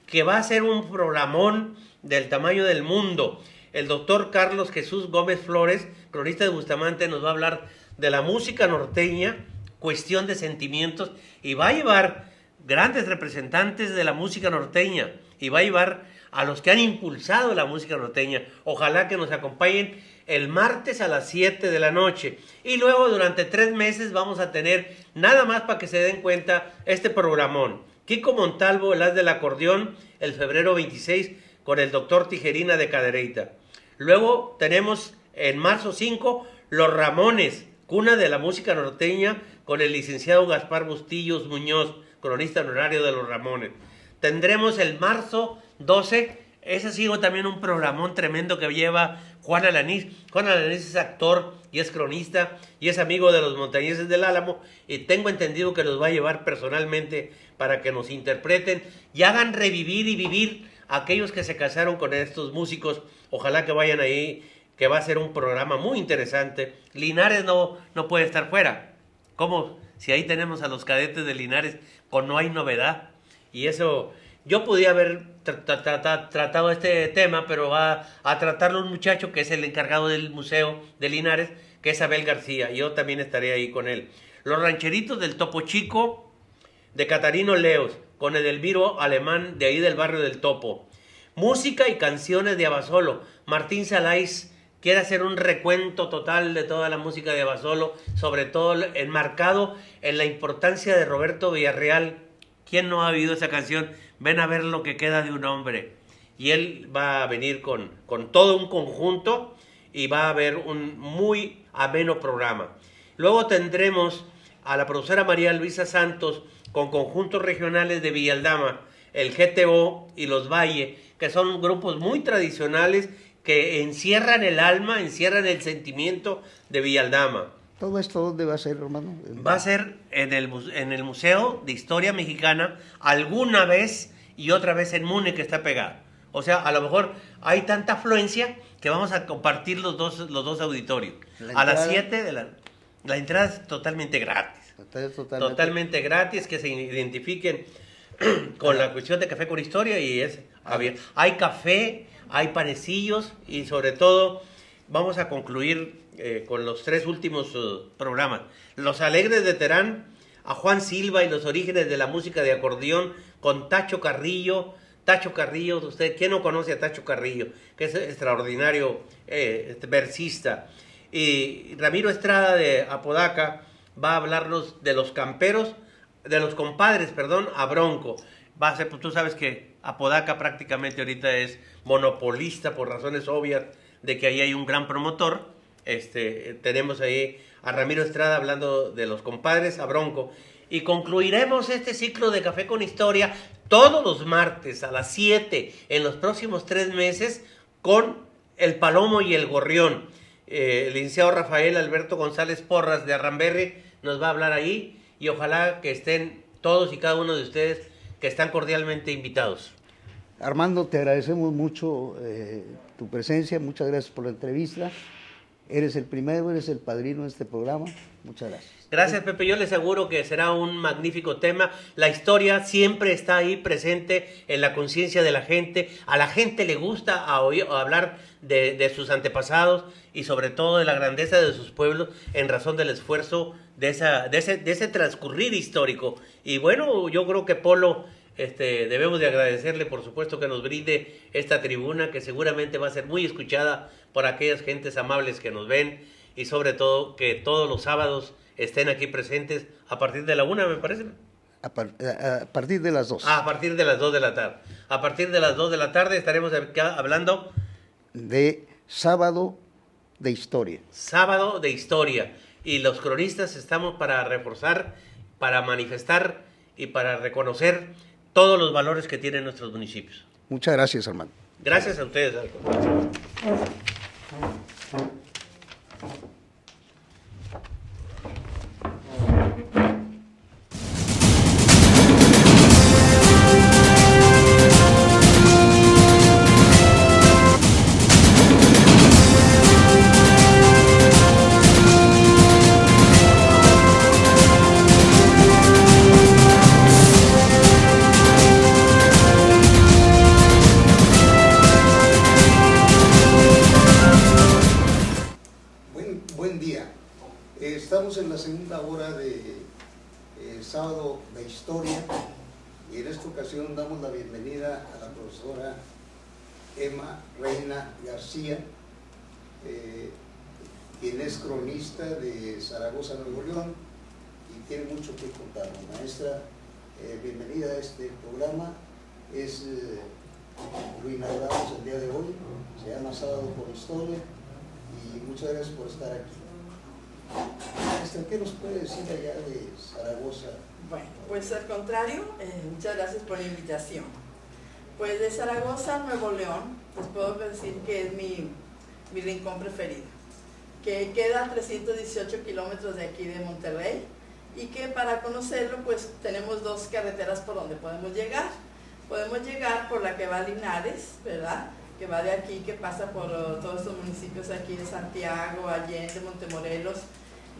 que va a ser un programón del tamaño del mundo. El doctor Carlos Jesús Gómez Flores, cronista de Bustamante, nos va a hablar de la música norteña, cuestión de sentimientos, y va a llevar grandes representantes de la música norteña, y va a llevar a los que han impulsado la música norteña. Ojalá que nos acompañen el martes a las 7 de la noche. Y luego durante 3 meses vamos a tener, nada más para que se den cuenta, este programón. Kiko Montalvo, el as del acordeón, el febrero 26, con el doctor Tijerina de Cadereyta. Luego tenemos en marzo 5, Los Ramones, cuna de la música norteña, con el licenciado Gaspar Bustillos Muñoz, cronista honorario de Los Ramones. Tendremos el marzo 12, ese ha sido también un programón tremendo que lleva Juan Alanís. Juan Alanís es actor y es cronista y es amigo de los Montañeses del Álamo, y tengo entendido que los va a llevar personalmente para que nos interpreten y hagan revivir y vivir a aquellos que se casaron con estos músicos. Ojalá que vayan ahí, que va a ser un programa muy interesante. Linares no puede estar fuera. ¿Cómo? Si ahí tenemos a los cadetes de Linares con No Hay Novedad. Y eso, yo podía haber tratado este tema, pero va a tratarlo un muchacho que es el encargado del Museo de Linares, que es Abel García. Yo también estaré ahí con él. Los rancheritos del Topo Chico, de Catarino Leos, con Edelmiro Alemán, de ahí del barrio del Topo. Música y canciones de Abasolo. Martín Saláis quiere hacer un recuento total de toda la música de Abasolo, sobre todo enmarcado en la importancia de Roberto Villarreal. ¿Quién no ha oído esa canción? Ven a ver lo que queda de un hombre. Y él va a venir con todo un conjunto y va a haber un muy ameno programa. Luego tendremos a la profesora María Luisa Santos con conjuntos regionales de Villaldama, el GTO y los Valle, que son grupos muy tradicionales que encierran el alma, encierran el sentimiento de Villaldama. ¿Todo esto dónde va a ser, hermano? Va a ser en el Museo de Historia Mexicana, alguna vez y otra vez en Múnich, que está pegado. O sea, a lo mejor hay tanta afluencia que vamos a compartir los dos auditorios. A las 7 de la entrada es totalmente gratis. Totalmente gratis, que se identifiquen con la cuestión de Café con Historia y es abierto. Hay café, hay panecillos y sobre todo vamos a concluir con los 3 últimos programas. Los Alegres de Terán, a Juan Silva y los orígenes de la música de acordeón con Tacho Carrillo. Tacho Carrillo, ¿usted quién no conoce a Tacho Carrillo? Que es extraordinario versista. Y Ramiro Estrada de Apodaca va a hablarnos de los camperos, de los compadres, a Bronco. Va a ser, pues tú sabes que Apodaca prácticamente ahorita es monopolista por razones obvias de que ahí hay un gran promotor. Tenemos ahí a Ramiro Estrada hablando de los compadres, a Bronco. Y concluiremos este ciclo de Café con Historia todos los martes a las 7 en los próximos 3 meses con El Palomo y el Gorrión. El licenciado Rafael Alberto González Porras de Arramberri nos va a hablar ahí y ojalá que estén todos y cada uno de ustedes que están cordialmente invitados. Armando, te agradecemos mucho tu presencia, muchas gracias por la entrevista. Eres el primero, eres el padrino de este programa. Muchas gracias. Gracias, Pepe. Yo les aseguro que será un magnífico tema. La historia siempre está ahí presente en la conciencia de la gente. A la gente le gusta hablar de sus antepasados y sobre todo de la grandeza de sus pueblos en razón del esfuerzo de ese transcurrir histórico. Y bueno, yo creo que Polo debemos de agradecerle, por supuesto, que nos brinde esta tribuna, que seguramente va a ser muy escuchada por aquellas gentes amables que nos ven, y sobre todo que todos los sábados estén aquí presentes a partir de la 1, me parece. A partir de las 2. A partir de las 2 de la tarde. A partir de las 2 de la tarde estaremos acá hablando de Sábado de Historia. Sábado de Historia. Y los cronistas estamos para reforzar, para manifestar y para reconocer todos los valores que tienen nuestros municipios. Muchas gracias, hermano. Gracias a ustedes. Buen día. Estamos en la segunda hora de Sábado de Historia y en esta ocasión damos la bienvenida a la profesora Emma Reina García, quien es cronista de Zaragoza, Nuevo León, y tiene mucho que contarnos. Maestra, bienvenida a este programa. Lo inauguramos el día de hoy, se llama Sábado por Historia, y muchas gracias por estar aquí. Maestra, ¿qué nos puede decir allá de Zaragoza? Bueno, pues al contrario, muchas gracias por la invitación. Pues de Zaragoza, Nuevo León, pues puedo decir que es mi rincón preferido, que queda a 318 kilómetros de aquí de Monterrey, y que para conocerlo pues tenemos dos carreteras por donde podemos llegar. Podemos llegar por la que va a Linares, ¿verdad?, que va de aquí, que pasa por todos estos municipios aquí de Santiago, Allende, Montemorelos,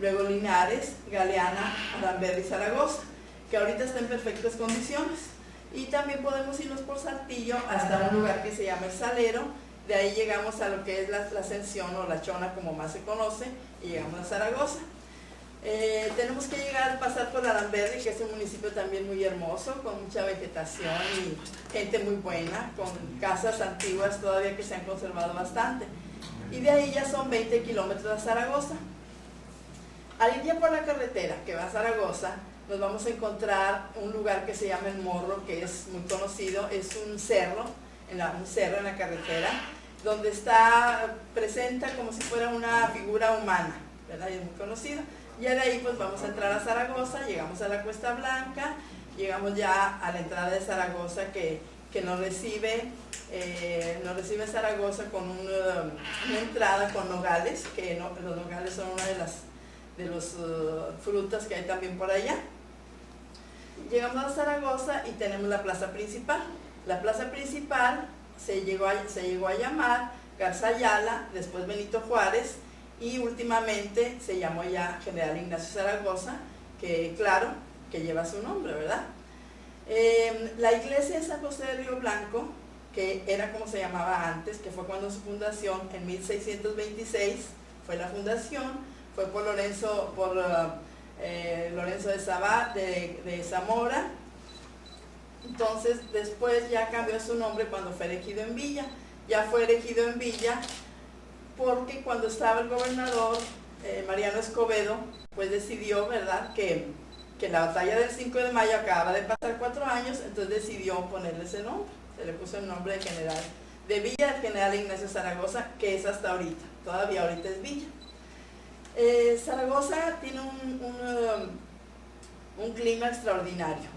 luego Linares, Galeana, Aramberri y Zaragoza, que ahorita está en perfectas condiciones. Y también podemos irnos por Saltillo hasta un lugar que se llama El Salero. De ahí llegamos a lo que es la Ascensión o La Chona, como más se conoce, y llegamos a Zaragoza. Tenemos que llegar, pasar por Aramberri, que es un municipio también muy hermoso, con mucha vegetación y gente muy buena, con casas antiguas todavía que se han conservado bastante. Y de ahí ya son 20 kilómetros a Zaragoza. Al ir ya por la carretera que va a Zaragoza, nos vamos a encontrar un lugar que se llama El Morro, que es muy conocido, es un cerro en la carretera, donde presenta como si fuera una figura humana, ¿verdad? Y es muy conocido. Ya de ahí pues vamos a entrar a Zaragoza, llegamos a la Cuesta Blanca, llegamos ya a la entrada de Zaragoza que nos recibe Zaragoza con una entrada con nogales, que los nogales son una de las frutas que hay también por allá. Llegamos a Zaragoza y tenemos la plaza principal. La plaza principal se llegó a llamar Garza Ayala, después Benito Juárez, y últimamente se llamó ya General Ignacio Zaragoza, que claro, que lleva su nombre, ¿verdad? La iglesia de San José de Río Blanco, que era como se llamaba antes, que fue cuando su fundación, en 1626, fue la fundación, fue por Lorenzo de Zamora. Entonces después ya cambió su nombre cuando fue elegido en Villa. Ya fue elegido en Villa porque cuando estaba el gobernador Mariano Escobedo, pues decidió, ¿verdad?, que la batalla del 5 de mayo acababa de pasar 4 años, entonces decidió ponerle ese nombre. Se le puso el nombre de Villa del General Ignacio Zaragoza, que es hasta ahorita, todavía ahorita es Villa. Zaragoza tiene un clima extraordinario,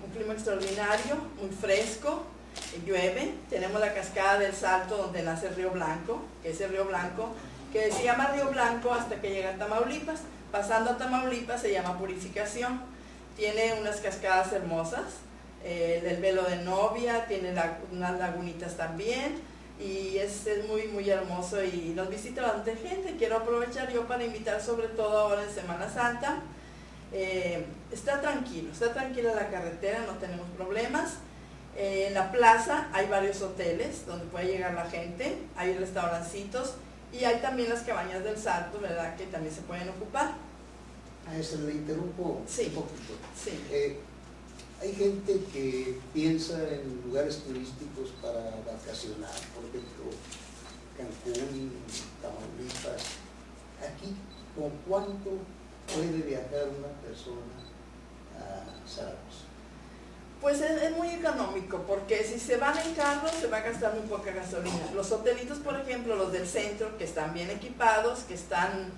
muy fresco, llueve. Tenemos la cascada del Salto, donde nace el Río Blanco, que se llama Río Blanco hasta que llega a Tamaulipas. Pasando a Tamaulipas se llama Purificación. Tiene unas cascadas hermosas, el Velo de Novia, tiene unas lagunitas también, y es muy muy hermoso y nos visita bastante gente. Quiero aprovechar yo para invitar, sobre todo ahora en Semana Santa. Está tranquila la carretera, no tenemos problemas. En la plaza hay varios hoteles donde puede llegar la gente, hay restaurancitos y hay también las cabañas del Salto, ¿verdad?, que también se pueden ocupar. A eso le interrumpo sí, un poquito. Sí. Hay gente que piensa en lugares turísticos para vacacionar, por ejemplo, Cancún, Tamaulipas. Aquí, ¿con cuánto puede viajar una persona a Zaragoza? Pues es muy económico, porque si se van en carro se va a gastar muy poca gasolina. Los hotelitos, por ejemplo, los del centro, que están bien equipados, que están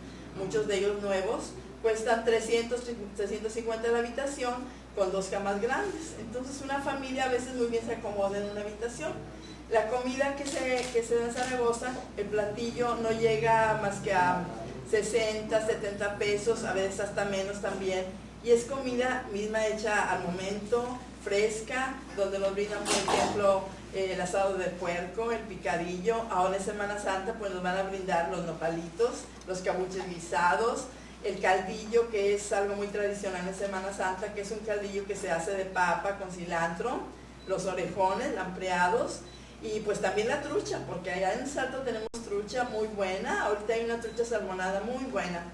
muchos de ellos nuevos, cuestan 300, 350 la habitación con 2 camas grandes. Entonces una familia a veces muy bien se acomoda en una habitación. La comida que se da en Zaragoza, el platillo no llega más que a 60, 70 pesos, a veces hasta menos también. Y es comida misma hecha al momento, fresca, donde nos brindan, por ejemplo, el asado de puerco, el picadillo. Ahora en Semana Santa pues nos van a brindar los nopalitos, los cabuches guisados, el caldillo, que es algo muy tradicional en Semana Santa, que es un caldillo que se hace de papa con cilantro, los orejones lampreados, y pues también la trucha, porque allá en Salto tenemos trucha muy buena. Ahorita hay una trucha salmonada muy buena,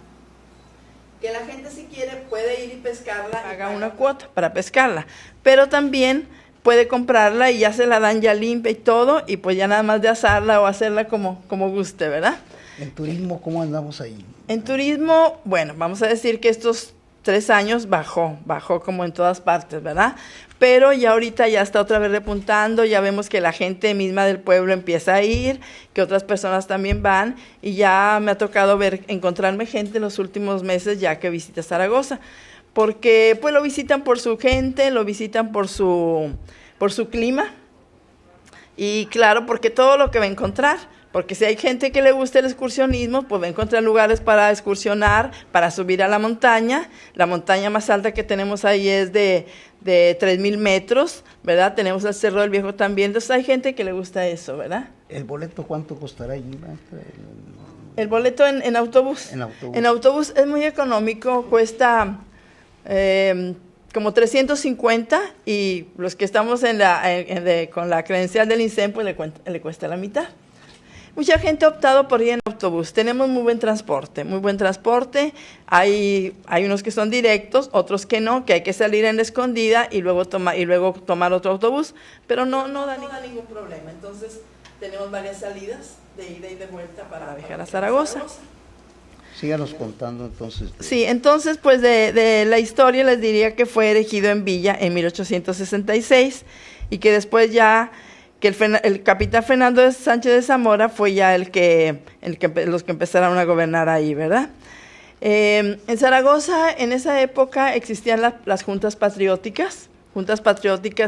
que la gente si quiere puede ir y pescarla. Paga una cuota para pescarla, pero también puede comprarla y ya se la dan ya limpia y todo, y pues ya nada más de asarla o hacerla como guste, ¿verdad? En turismo, ¿cómo andamos ahí? En turismo, bueno, vamos a decir que estos 3 años bajó como en todas partes, ¿verdad? Pero ya ahorita ya está otra vez repuntando, ya vemos que la gente misma del pueblo empieza a ir, que otras personas también van, y ya me ha tocado encontrarme gente en los últimos meses ya que visita Zaragoza, porque pues lo visitan por su gente, lo visitan por su clima, y claro, porque todo lo que va a encontrar. Porque si hay gente que le gusta el excursionismo, pues va a encontrar lugares para excursionar, para subir a la montaña. La montaña más alta que tenemos ahí es de 3,000 metros, ¿verdad? Tenemos el Cerro del Viejo también. Entonces hay gente que le gusta eso, ¿verdad? ¿El boleto cuánto costará allí, maestra? El boleto en autobús. En autobús. En autobús es muy económico, cuesta como 350, y los que estamos con la credencial del INSEM, pues le cuesta la mitad. Mucha gente ha optado por ir en autobús. Tenemos muy buen transporte. Hay unos que son directos, otros que no, que hay que salir en la escondida y luego tomar otro autobús, pero no da ningún problema. Entonces tenemos varias salidas de ida y de vuelta para viajar a Zaragoza. Síganos contando entonces. Sí, entonces pues de la historia les diría que fue erigido en Villa en 1866, y que después ya que el capitán Fernando Sánchez de Zamora fue ya los que empezaron a gobernar ahí, ¿verdad? En Zaragoza en esa época existían las juntas patrióticas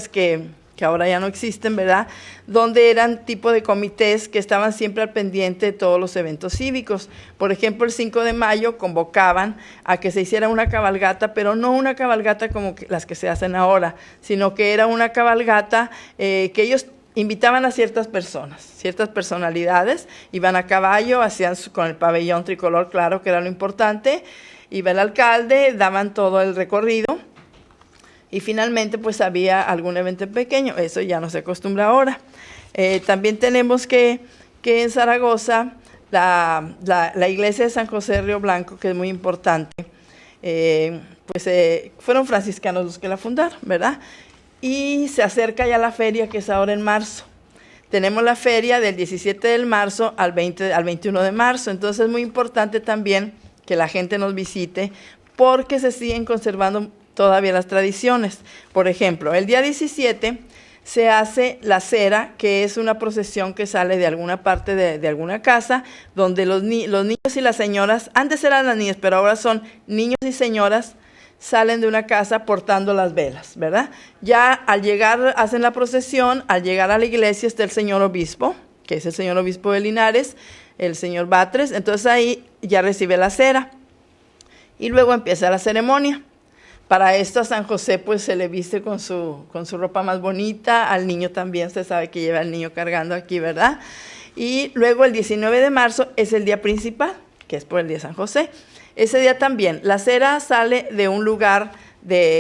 que ahora ya no existen, ¿verdad? Donde eran tipo de comités que estaban siempre al pendiente de todos los eventos cívicos. Por ejemplo, el 5 de mayo convocaban a que se hiciera una cabalgata, pero no una cabalgata como las que se hacen ahora, sino que era una cabalgata que ellos invitaban a ciertas personalidades, iban a caballo, hacían con el pabellón tricolor, claro que era lo importante, iba el alcalde, daban todo el recorrido, y finalmente pues había algún evento pequeño. Eso ya no se acostumbra ahora. También tenemos que en Zaragoza la iglesia de San José de Río Blanco, que es muy importante, fueron franciscanos los que la fundaron, ¿verdad? Y se acerca ya la feria, que es ahora en marzo. Tenemos la feria del 17 de marzo al 21 de marzo. Entonces es muy importante también que la gente nos visite, porque se siguen conservando todavía las tradiciones. Por ejemplo, el día 17 se hace la cera, que es una procesión que sale de alguna parte de alguna casa, donde los niños y las señoras, antes eran las niñas, pero ahora son niños y señoras, salen de una casa portando las velas, ¿verdad? Ya al llegar, hacen la procesión, al llegar a la iglesia está el señor obispo, que es el señor obispo de Linares, el señor Batres, entonces ahí ya recibe la cera, y luego empieza la ceremonia. Para esto a San José pues se le viste con su ropa más bonita, al niño también se sabe que lleva el niño cargando aquí, ¿verdad? Y luego el 19 de marzo es el día principal, que es por el día de San José. Ese día también, la cera sale de un lugar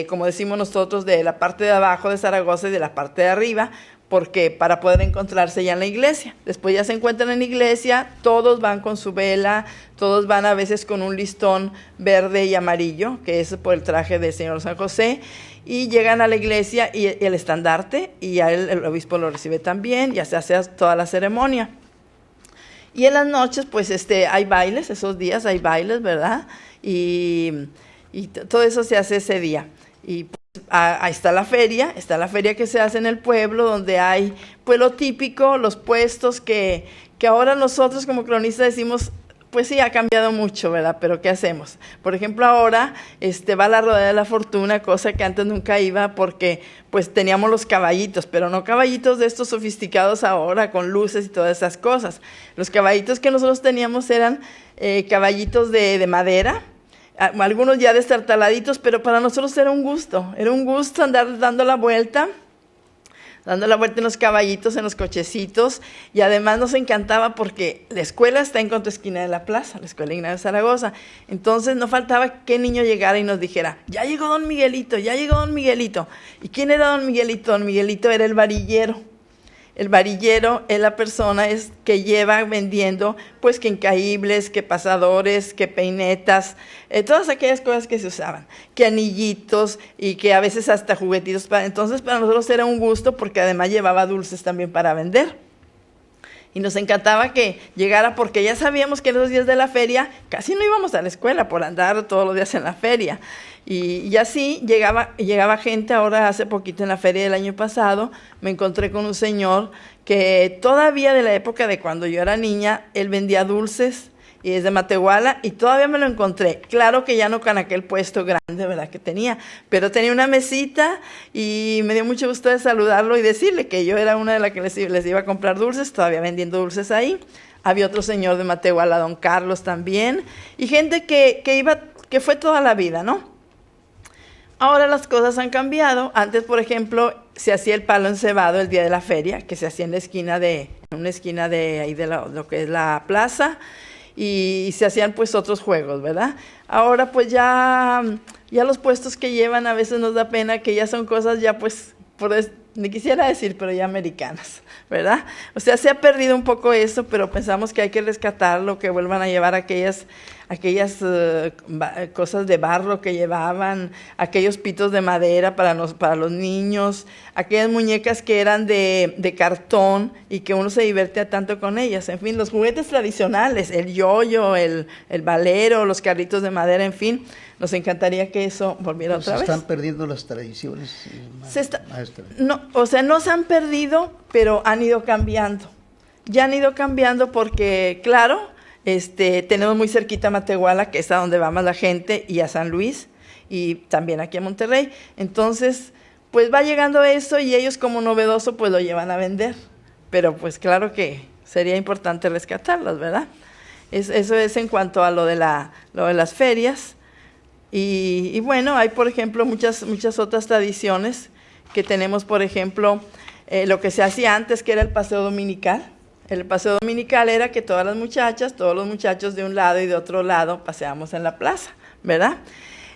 como decimos nosotros, de la parte de abajo de Zaragoza y de la parte de arriba, porque para poder encontrarse ya en la iglesia. Después ya se encuentran en la iglesia, todos van con su vela, todos van a veces con un listón verde y amarillo, que es por el traje del Señor San José, y llegan a la iglesia y el estandarte, y ya el obispo lo recibe también, ya se hace toda la ceremonia. Y en las noches, pues hay bailes, esos días hay bailes, ¿verdad? Y todo eso se hace ese día. Y ahí está la feria que se hace en el pueblo, donde hay pues lo típico, los puestos que ahora nosotros como cronistas decimos, pues sí, ha cambiado mucho, ¿verdad? Pero ¿qué hacemos? Por ejemplo, ahora va la Rueda de la Fortuna, cosa que antes nunca iba porque pues teníamos los caballitos, pero no caballitos de estos sofisticados ahora, con luces y todas esas cosas. Los caballitos que nosotros teníamos eran caballitos de madera, algunos ya destartaladitos, pero para nosotros era un gusto andar dando la vuelta en los caballitos, en los cochecitos, y además nos encantaba porque la escuela está en contraesquina de la plaza, la escuela Ignacio de Zaragoza. Entonces no faltaba que niño llegara y nos dijera, ya llegó don Miguelito, ya llegó don Miguelito. ¿Y quién era don Miguelito? Don Miguelito era el varillero. El varillero es la persona que lleva vendiendo pues que encaíbles, que pasadores, que peinetas, todas aquellas cosas que se usaban, que anillitos y que a veces hasta juguetitos. Entonces para nosotros era un gusto porque además llevaba dulces también para vender. Y nos encantaba que llegara porque ya sabíamos que en los días de la feria casi no íbamos a la escuela por andar todos los días en la feria. Y así llegaba gente. Ahora hace poquito en la feria del año pasado me encontré con un señor que todavía de la época de cuando yo era niña, él vendía dulces y es de Matehuala y todavía me lo encontré. Claro que ya no con aquel puesto grande, ¿verdad?, que tenía, pero tenía una mesita y me dio mucho gusto de saludarlo y decirle que yo era una de las que les iba a comprar dulces, todavía vendiendo dulces ahí. Había otro señor de Matehuala, don Carlos también, y gente que fue toda la vida, ¿no? Ahora las cosas han cambiado. Antes, por ejemplo, se hacía el palo encebado el día de la feria, que se hacía en una esquina de ahí de lo que es la plaza, y se hacían pues otros juegos, ¿verdad? Ahora pues ya los puestos que llevan a veces nos da pena que ya son cosas ya pues, ni quisiera decir, pero ya americanas, ¿verdad? O sea, se ha perdido un poco eso, pero pensamos que hay que rescatarlo, que vuelvan a llevar aquellas cosas de barro que llevaban, aquellos pitos de madera para los niños, aquellas muñecas que eran de cartón y que uno se divertía tanto con ellas. En fin, los juguetes tradicionales, el yoyo, el valero, los carritos de madera, en fin, nos encantaría que eso volviera otra vez. Se están perdiendo las tradiciones, maestra. No, o sea, no se han perdido, pero han ido cambiando. Ya han ido cambiando porque, claro, tenemos muy cerquita a Matehuala, que es a donde va más la gente, y a San Luis, y también aquí a Monterrey. Entonces, pues va llegando eso y ellos como novedoso pues lo llevan a vender. Pero pues claro que sería importante rescatarlas, ¿verdad? Eso es en cuanto a lo de las ferias. Y bueno, hay por ejemplo muchas otras tradiciones que tenemos, por ejemplo, lo que se hacía antes, que era el paseo dominical. El paseo dominical era que todas las muchachas, todos los muchachos de un lado y de otro lado paseábamos en la plaza, ¿verdad?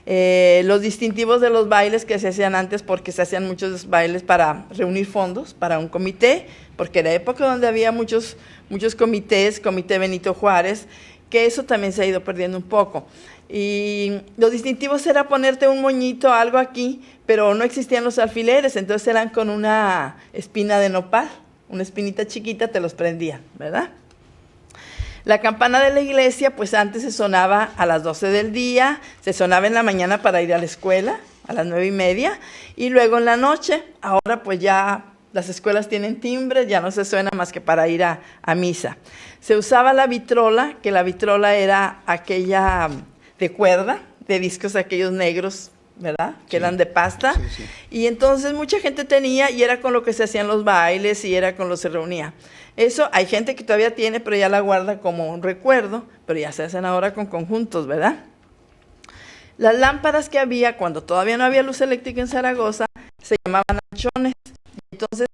Los distintivos de los bailes que se hacían antes, porque se hacían muchos bailes para reunir fondos para un comité, porque era época donde había muchos comités, comité Benito Juárez, que eso también se ha ido perdiendo un poco. Y los distintivos era ponerte un moñito, algo aquí, pero no existían los alfileres, entonces eran con una espina de nopal, una espinita chiquita, te los prendían, ¿verdad? La campana de la iglesia, pues antes se sonaba a las 12 del día, se sonaba en la mañana para ir a la escuela, a las 9:30, y luego en la noche. Ahora pues ya las escuelas tienen timbres, ya no se suena más que para ir a misa. Se usaba la vitrola, que la vitrola era aquella de cuerda, de discos aquellos negros, ¿verdad? Que eran de pasta. Sí. Y entonces mucha gente tenía, y era con lo que se hacían los bailes, y era con lo que se reunía. Eso hay gente que todavía tiene, pero ya la guarda como un recuerdo, pero ya se hacen ahora con conjuntos, ¿verdad? Las lámparas que había cuando todavía no había luz eléctrica en Zaragoza se llamaban anchones. Entonces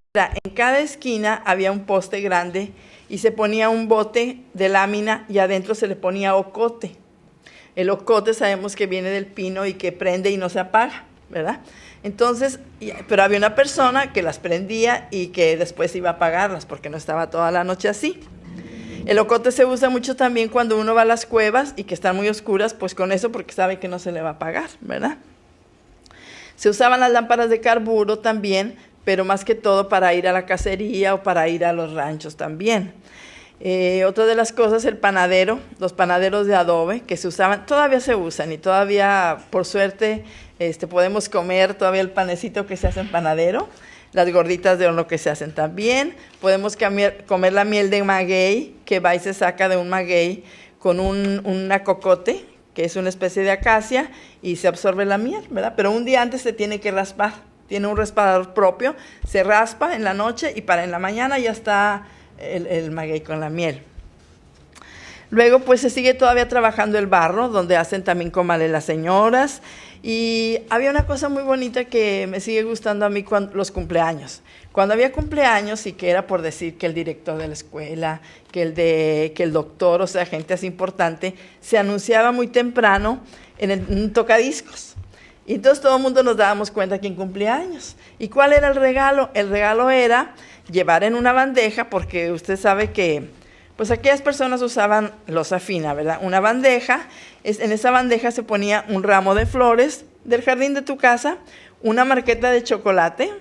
en cada esquina había un poste grande y se ponía un bote de lámina y adentro se le ponía ocote. El ocote sabemos que viene del pino y que prende y no se apaga, ¿verdad? Entonces, pero había una persona que las prendía y que después iba a apagarlas porque no estaba toda la noche así. El ocote se usa mucho también cuando uno va a las cuevas y que están muy oscuras, pues con eso porque sabe que no se le va a apagar, ¿verdad? Se usaban las lámparas de carburo también, pero más que todo para ir a la cacería o para ir a los ranchos también. Otra de las cosas, el panadero, los panaderos de adobe que se usaban, todavía se usan y todavía, por suerte, podemos comer todavía el panecito que se hace en panadero, las gorditas de horno que se hacen también, podemos comer la miel de maguey, que va y se saca de un maguey con una cocote, que es una especie de acacia, y se absorbe la miel, ¿verdad? Pero un día antes se tiene que raspar, tiene un raspador propio, se raspa en la noche y para en la mañana ya está el maguey con la miel. Luego pues se sigue todavía trabajando el barro, donde hacen también comales las señoras, y había una cosa muy bonita que me sigue gustando a mí los cumpleaños. Cuando había cumpleaños y que era por decir que el director de la escuela, que el doctor, o sea, gente así importante, se anunciaba muy temprano en un tocadiscos. Y entonces todo el mundo nos dábamos cuenta quién cumplía años. ¿Y cuál era el regalo? El regalo era llevar en una bandeja, porque usted sabe que pues aquellas personas usaban loza fina, ¿verdad? Una bandeja, en esa bandeja se ponía un ramo de flores del jardín de tu casa, una marqueta de chocolate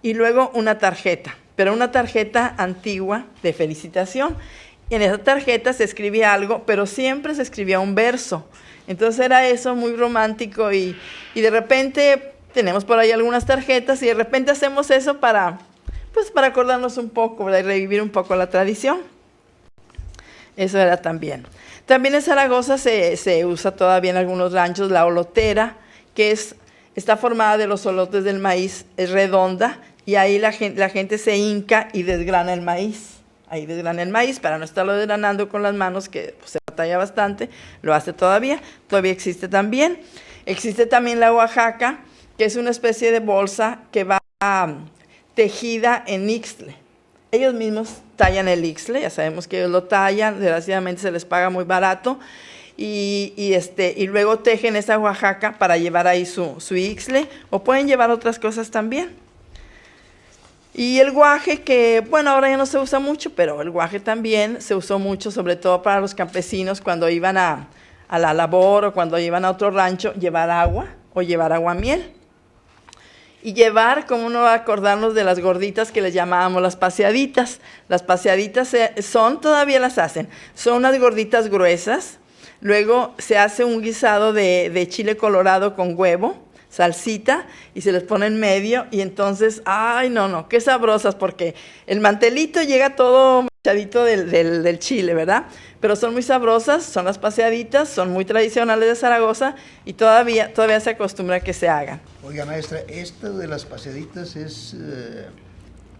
y luego una tarjeta, pero una tarjeta antigua de felicitación. En esa tarjeta se escribía algo, pero siempre se escribía un verso. Entonces era eso muy romántico y de repente tenemos por ahí algunas tarjetas y de repente hacemos eso para acordarnos un poco, ¿verdad? Y revivir un poco la tradición. Eso era también. También en Zaragoza se usa todavía en algunos ranchos la olotera, que está formada de los olotes del maíz, es redonda, y ahí la gente se hinca y desgrana el maíz. Ahí desgrana el maíz para no estarlo desgranando con las manos, que pues, se batalla bastante, lo hace todavía existe también. Existe también la Oaxaca, que es una especie de bolsa que va tejida en ixtle. Ellos mismos tallan el ixtle, ya sabemos que ellos lo tallan, desgraciadamente se les paga muy barato, y luego tejen esa Oaxaca para llevar ahí su ixtle, o pueden llevar otras cosas también. Y el guaje, que bueno, ahora ya no se usa mucho, pero el guaje también se usó mucho, sobre todo para los campesinos cuando iban a la labor o cuando iban a otro rancho, llevar agua o llevar aguamiel. Y llevar, como no acordarnos de las gorditas que les llamábamos las paseaditas. Las paseaditas todavía las hacen, son unas gorditas gruesas, luego se hace un guisado de chile colorado con huevo, salsita, y se les pone en medio, y entonces, ¡ay, no! ¡Qué sabrosas! Porque el mantelito llega todo manchadito del chile, ¿verdad? Pero son muy sabrosas, son las paseaditas, son muy tradicionales de Zaragoza, y todavía se acostumbra a que se hagan. Oiga, maestra, ¿esto de las paseaditas es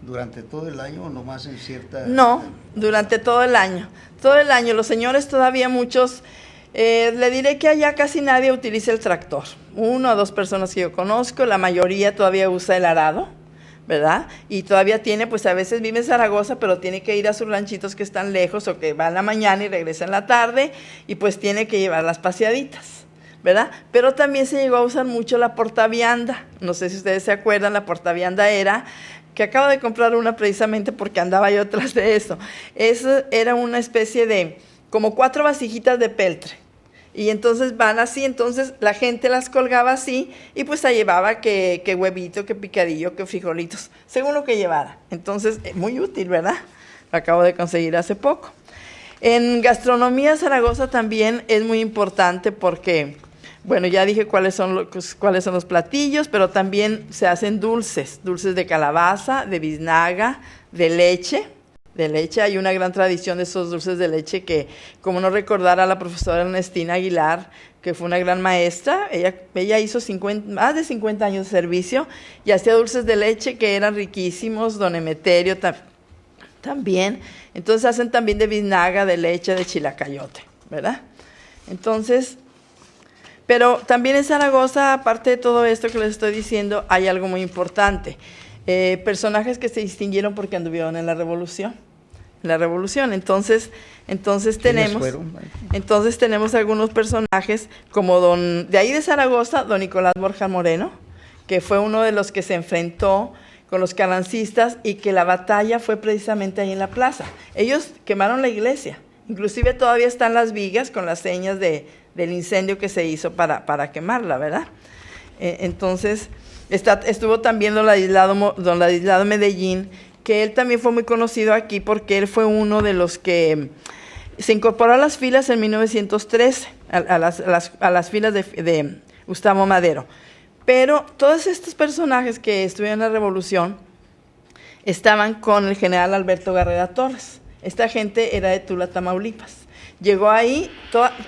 durante todo el año o nomás en cierta...? No, durante todo el año. Todo el año. Los señores todavía muchos... le diré que allá casi nadie utiliza el tractor. 1 o 2 personas que yo conozco, la mayoría todavía usa el arado, ¿verdad? Y todavía tiene, pues a veces vive en Zaragoza, pero tiene que ir a sus ranchitos que están lejos o que va en la mañana y regresa en la tarde, y pues tiene que llevar las paseaditas, ¿verdad? Pero también se llegó a usar mucho la portavianda. No sé si ustedes se acuerdan, la portavianda era... que acabo de comprar una precisamente porque andaba yo atrás de eso. Eso era una especie de... como 4 vasijitas de peltre. Y entonces van así, entonces la gente las colgaba así y pues se llevaba que huevito, que picadillo, que frijolitos, según lo que llevara. Entonces, muy útil, ¿verdad? Lo acabo de conseguir hace poco. En gastronomía, Zaragoza también es muy importante porque, bueno, ya dije cuáles son los platillos, pero también se hacen dulces de calabaza, de biznaga, de leche. Hay una gran tradición de esos dulces de leche que, como no recordar a la profesora Ernestina Aguilar, que fue una gran maestra, ella hizo más de 50 años de servicio y hacía dulces de leche que eran riquísimos, don Emeterio también. Entonces hacen también de biznaga, de leche, de chilacayote, ¿verdad? Entonces, pero también en Zaragoza, aparte de todo esto que les estoy diciendo, hay algo muy importante. Personajes que se distinguieron porque anduvieron en la revolución. Entonces tenemos algunos personajes como de ahí de Zaragoza, don Nicolás Borja Moreno, que fue uno de los que se enfrentó con los carrancistas y que la batalla fue precisamente ahí en la plaza. Ellos quemaron la iglesia, inclusive todavía están las vigas con las señas del incendio que se hizo para quemarla, ¿verdad? Entonces, estuvo también don Ladislao Medellín, que él también fue muy conocido aquí porque él fue uno de los que se incorporó a las filas en 1913, a las filas de Gustavo Madero. Pero todos estos personajes que estuvieron en la revolución estaban con el general Alberto Garrera Torres. Esta gente era de Tula, Tamaulipas. Llegó ahí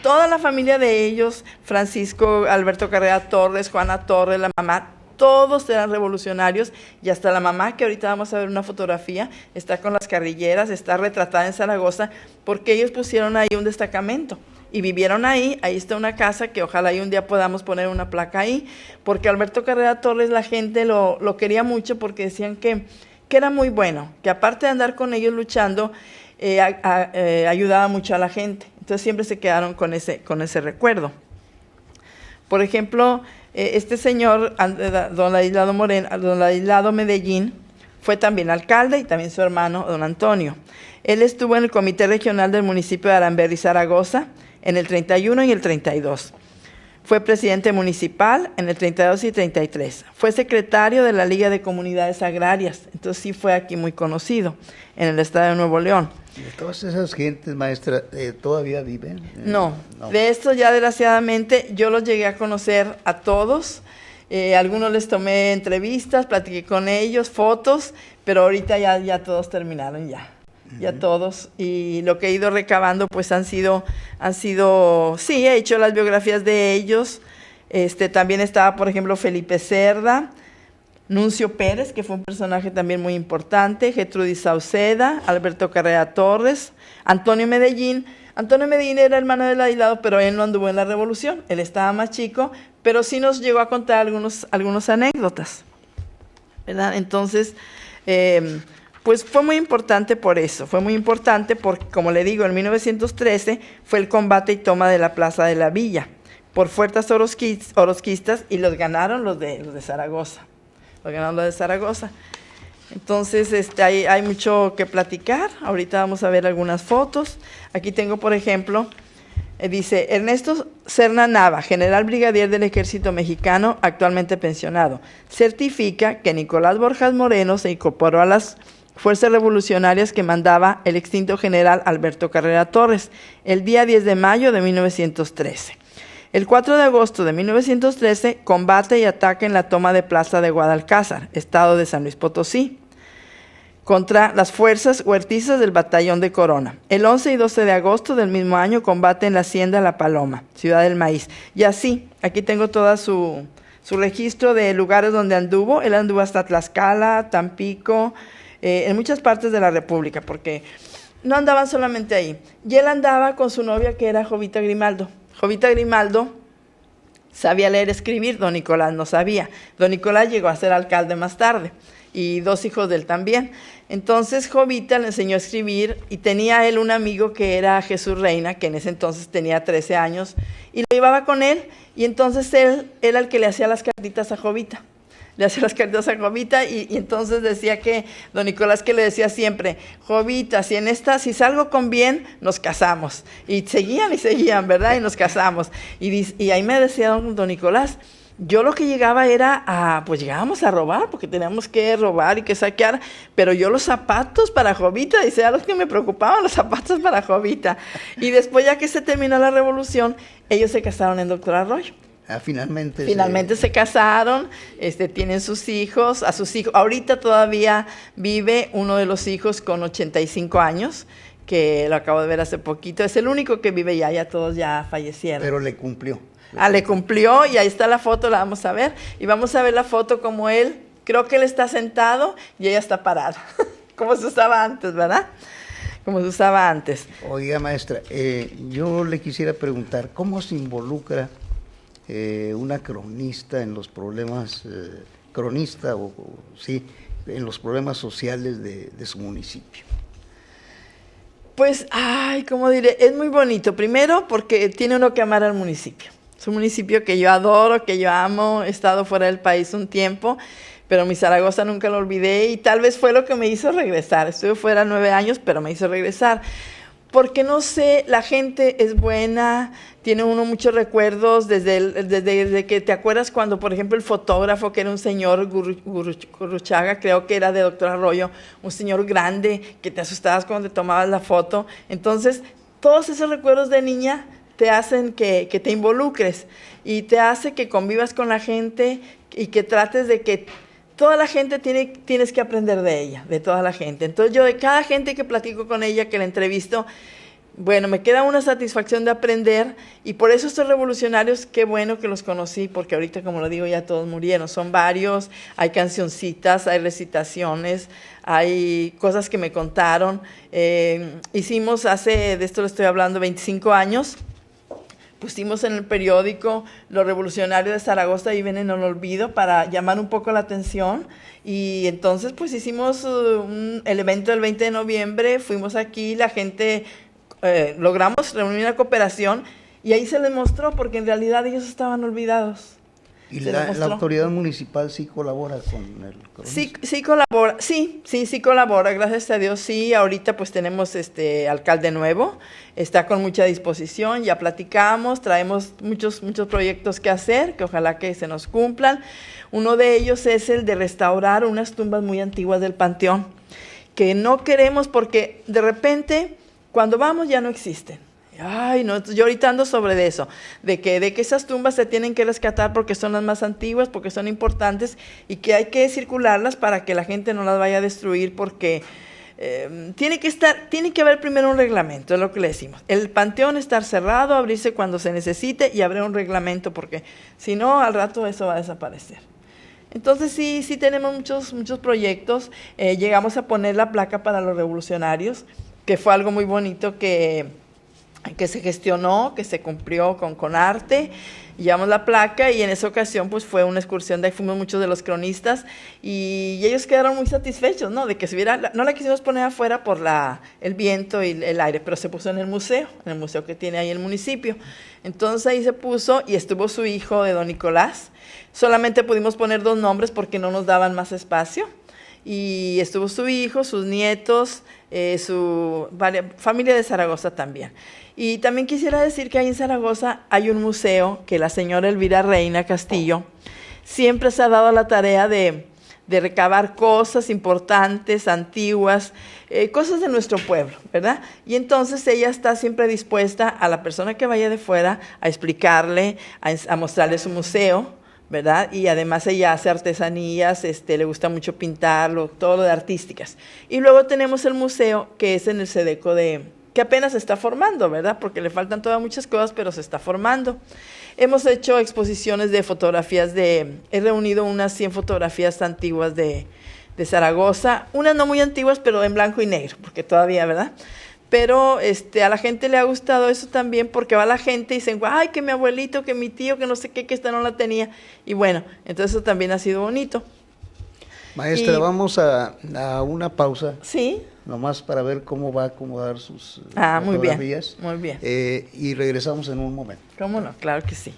toda la familia de ellos, Francisco Alberto Garrera Torres, Juana Torres, la mamá, todos eran revolucionarios, y hasta la mamá, que ahorita vamos a ver una fotografía, está con las carrilleras, está retratada en Zaragoza, porque ellos pusieron ahí un destacamento y vivieron ahí. Ahí está una casa que ojalá y un día podamos poner una placa ahí, porque Alberto Garrera Torres la gente lo quería mucho porque decían que era muy bueno, que aparte de andar con ellos luchando, ayudaba mucho a la gente. Entonces siempre se quedaron con ese recuerdo. Por ejemplo, este señor, don Ladislao Medellín, fue también alcalde, y también su hermano, don Antonio. Él estuvo en el Comité Regional del municipio de Aramberri, Zaragoza, en el 31 y el 32. Fue presidente municipal en el 32 y 33. Fue secretario de la Liga de Comunidades Agrarias. Entonces sí fue aquí muy conocido, en el estado de Nuevo León. ¿De todas esas gentes, maestra, todavía viven? No, de esto ya desgraciadamente yo los llegué a conocer a todos. Algunos les tomé entrevistas, platiqué con ellos, fotos, pero ahorita ya todos terminaron ya. Ya todos, y lo que he ido recabando pues han sido, sí, he hecho las biografías de ellos. También estaba, por ejemplo, Felipe Cerda, Nuncio Pérez, que fue un personaje también muy importante, Gertrudis Sauceda, Alberto Carrera Torres, Antonio Medellín. Antonio Medellín era hermano de Ladislao, pero él no anduvo en la revolución, él estaba más chico, pero sí nos llegó a contar algunas anécdotas, ¿verdad? Entonces, pues fue muy importante por eso, fue muy importante porque, como le digo, en 1913 fue el combate y toma de la Plaza de la Villa por fuerzas orosquistas, y los ganaron los de Zaragoza. Los ganaron los de Zaragoza. Entonces, hay mucho que platicar. Ahorita vamos a ver algunas fotos. Aquí tengo, por ejemplo, dice Ernesto Serna Nava, general brigadier del Ejército Mexicano, actualmente pensionado, certifica que Nicolás Borjas Moreno se incorporó a las fuerzas revolucionarias que mandaba el extinto general Alberto Carrera Torres el día 10 de mayo de 1913. El 4 de agosto de 1913 combate y ataca en la toma de Plaza de Guadalcázar, estado de San Luis Potosí, contra las fuerzas huertistas del batallón de Corona. El 11 y 12 de agosto del mismo año combate en la hacienda La Paloma, Ciudad del Maíz. Y así, aquí tengo toda su registro de lugares donde anduvo. Él anduvo hasta Tlaxcala, Tampico, en muchas partes de la República, porque no andaban solamente ahí. Y él andaba con su novia, que era Jovita Grimaldo. Jovita Grimaldo sabía leer y escribir, don Nicolás no sabía. Don Nicolás llegó a ser alcalde más tarde, y 2 hijos de él también. Entonces Jovita le enseñó a escribir, y tenía él un amigo que era Jesús Reina, que en ese entonces tenía 13 años, y lo llevaba con él, y entonces él era el que le hacía las cartitas a Jovita. Le hacía las cartas a Jovita, y entonces decía que don Nicolás, que le decía siempre, Jovita, si salgo con bien, nos casamos. Y seguían, ¿verdad? Y nos casamos. Y ahí me decía don Nicolás, yo lo que llegaba era pues llegábamos a robar, porque teníamos que robar y que saquear, pero yo los zapatos para Jovita, dice, a los que me preocupaban, los zapatos para Jovita. Y después, ya que se terminó la revolución, ellos se casaron en Doctor Arroyo. Finalmente se casaron, tienen sus hijos, ahorita todavía vive uno de los hijos con 85 años, que lo acabo de ver hace poquito, es el único que vive ya todos ya fallecieron. Pero le cumplió. Le cumplió, y ahí está la foto, la vamos a ver, y vamos a ver la foto como él, creo que él está sentado y ella está parada, como se usaba antes, ¿verdad? Como se usaba antes. Oiga, maestra, yo le quisiera preguntar, ¿cómo se involucra una cronista en los problemas, en los problemas sociales de su municipio? Pues, ¿cómo diré? Es muy bonito. Primero, porque tiene uno que amar al municipio. Es un municipio que yo adoro, que yo amo. He estado fuera del país un tiempo, pero mi Zaragoza nunca lo olvidé y tal vez fue lo que me hizo regresar. Estuve fuera 9 años, pero me hizo regresar. Porque no sé, la gente es buena, tiene uno muchos recuerdos desde que te acuerdas cuando, por ejemplo, el fotógrafo, que era un señor Gurruchaga, creo que era de Doctor Arroyo, un señor grande, que te asustabas cuando te tomabas la foto. Entonces, todos esos recuerdos de niña te hacen que te involucres y te hace que convivas con la gente y que trates de que toda la gente tienes que aprender de ella, de toda la gente. Entonces yo de cada gente que platico con ella, que la entrevisto, bueno, me queda una satisfacción de aprender y por eso estos revolucionarios, qué bueno que los conocí, porque ahorita, como lo digo, ya todos murieron, son varios, hay cancioncitas, hay recitaciones, hay cosas que me contaron. Hicimos de esto le estoy hablando, 25 años, pusimos en el periódico Los Revolucionarios de Zaragoza viven en el olvido para llamar un poco la atención y entonces pues hicimos el evento del 20 de noviembre, fuimos aquí, la gente, logramos reunir una cooperación y ahí se les mostró porque en realidad ellos estaban olvidados. ¿Y la autoridad municipal sí colabora con el cronista? Sí colabora, sí colabora, gracias a Dios, sí. Ahorita pues tenemos alcalde nuevo, está con mucha disposición, ya platicamos, traemos muchos proyectos que hacer, que ojalá que se nos cumplan. Uno de ellos es el de restaurar unas tumbas muy antiguas del Panteón, que no queremos porque de repente cuando vamos ya no existen. Ay, no, yo ahorita ando sobre eso, de que esas tumbas se tienen que rescatar porque son las más antiguas, porque son importantes y que hay que circularlas para que la gente no las vaya a destruir porque tiene que haber primero un reglamento, es lo que le decimos. El panteón estar cerrado, abrirse cuando se necesite y habrá un reglamento porque si no, al rato eso va a desaparecer. Entonces sí tenemos muchos proyectos, llegamos a poner la placa para los revolucionarios, que fue algo muy bonito que se gestionó, que se cumplió con arte, llevamos la placa y en esa ocasión pues fue una excursión, de ahí fuimos muchos de los cronistas y ellos quedaron muy satisfechos, ¿no? De que no la quisimos poner afuera por el viento y el aire, pero se puso en el museo que tiene ahí el municipio. Entonces ahí se puso y estuvo su hijo de don Nicolás, solamente pudimos poner 2 nombres porque no nos daban más espacio. Y estuvo su hijo, sus nietos, su familia de Zaragoza también. Y también quisiera decir que ahí en Zaragoza hay un museo que la señora Elvira Reina Castillo siempre se ha dado la tarea de recabar cosas importantes, antiguas, cosas de nuestro pueblo, ¿verdad? Y entonces ella está siempre dispuesta a la persona que vaya de fuera a explicarle, a mostrarle su museo, ¿verdad? Y además ella hace artesanías, le gusta mucho pintarlo, todo lo de artísticas. Y luego tenemos el museo que es en el Sedeco que apenas se está formando, ¿verdad? Porque le faltan todavía muchas cosas, pero se está formando. Hemos hecho exposiciones de fotografías he reunido unas 100 fotografías antiguas de Zaragoza, unas no muy antiguas, pero en blanco y negro, porque todavía, ¿verdad? Pero a la gente le ha gustado eso también porque va la gente y dicen, ay, que mi abuelito, que mi tío, que no sé qué, que esta no la tenía. Y bueno, entonces eso también ha sido bonito. Maestra, vamos a una pausa. Sí. Nomás para ver cómo va a acomodar sus fotografías. Muy bien. Y regresamos en un momento. ¿Cómo no? Claro que sí.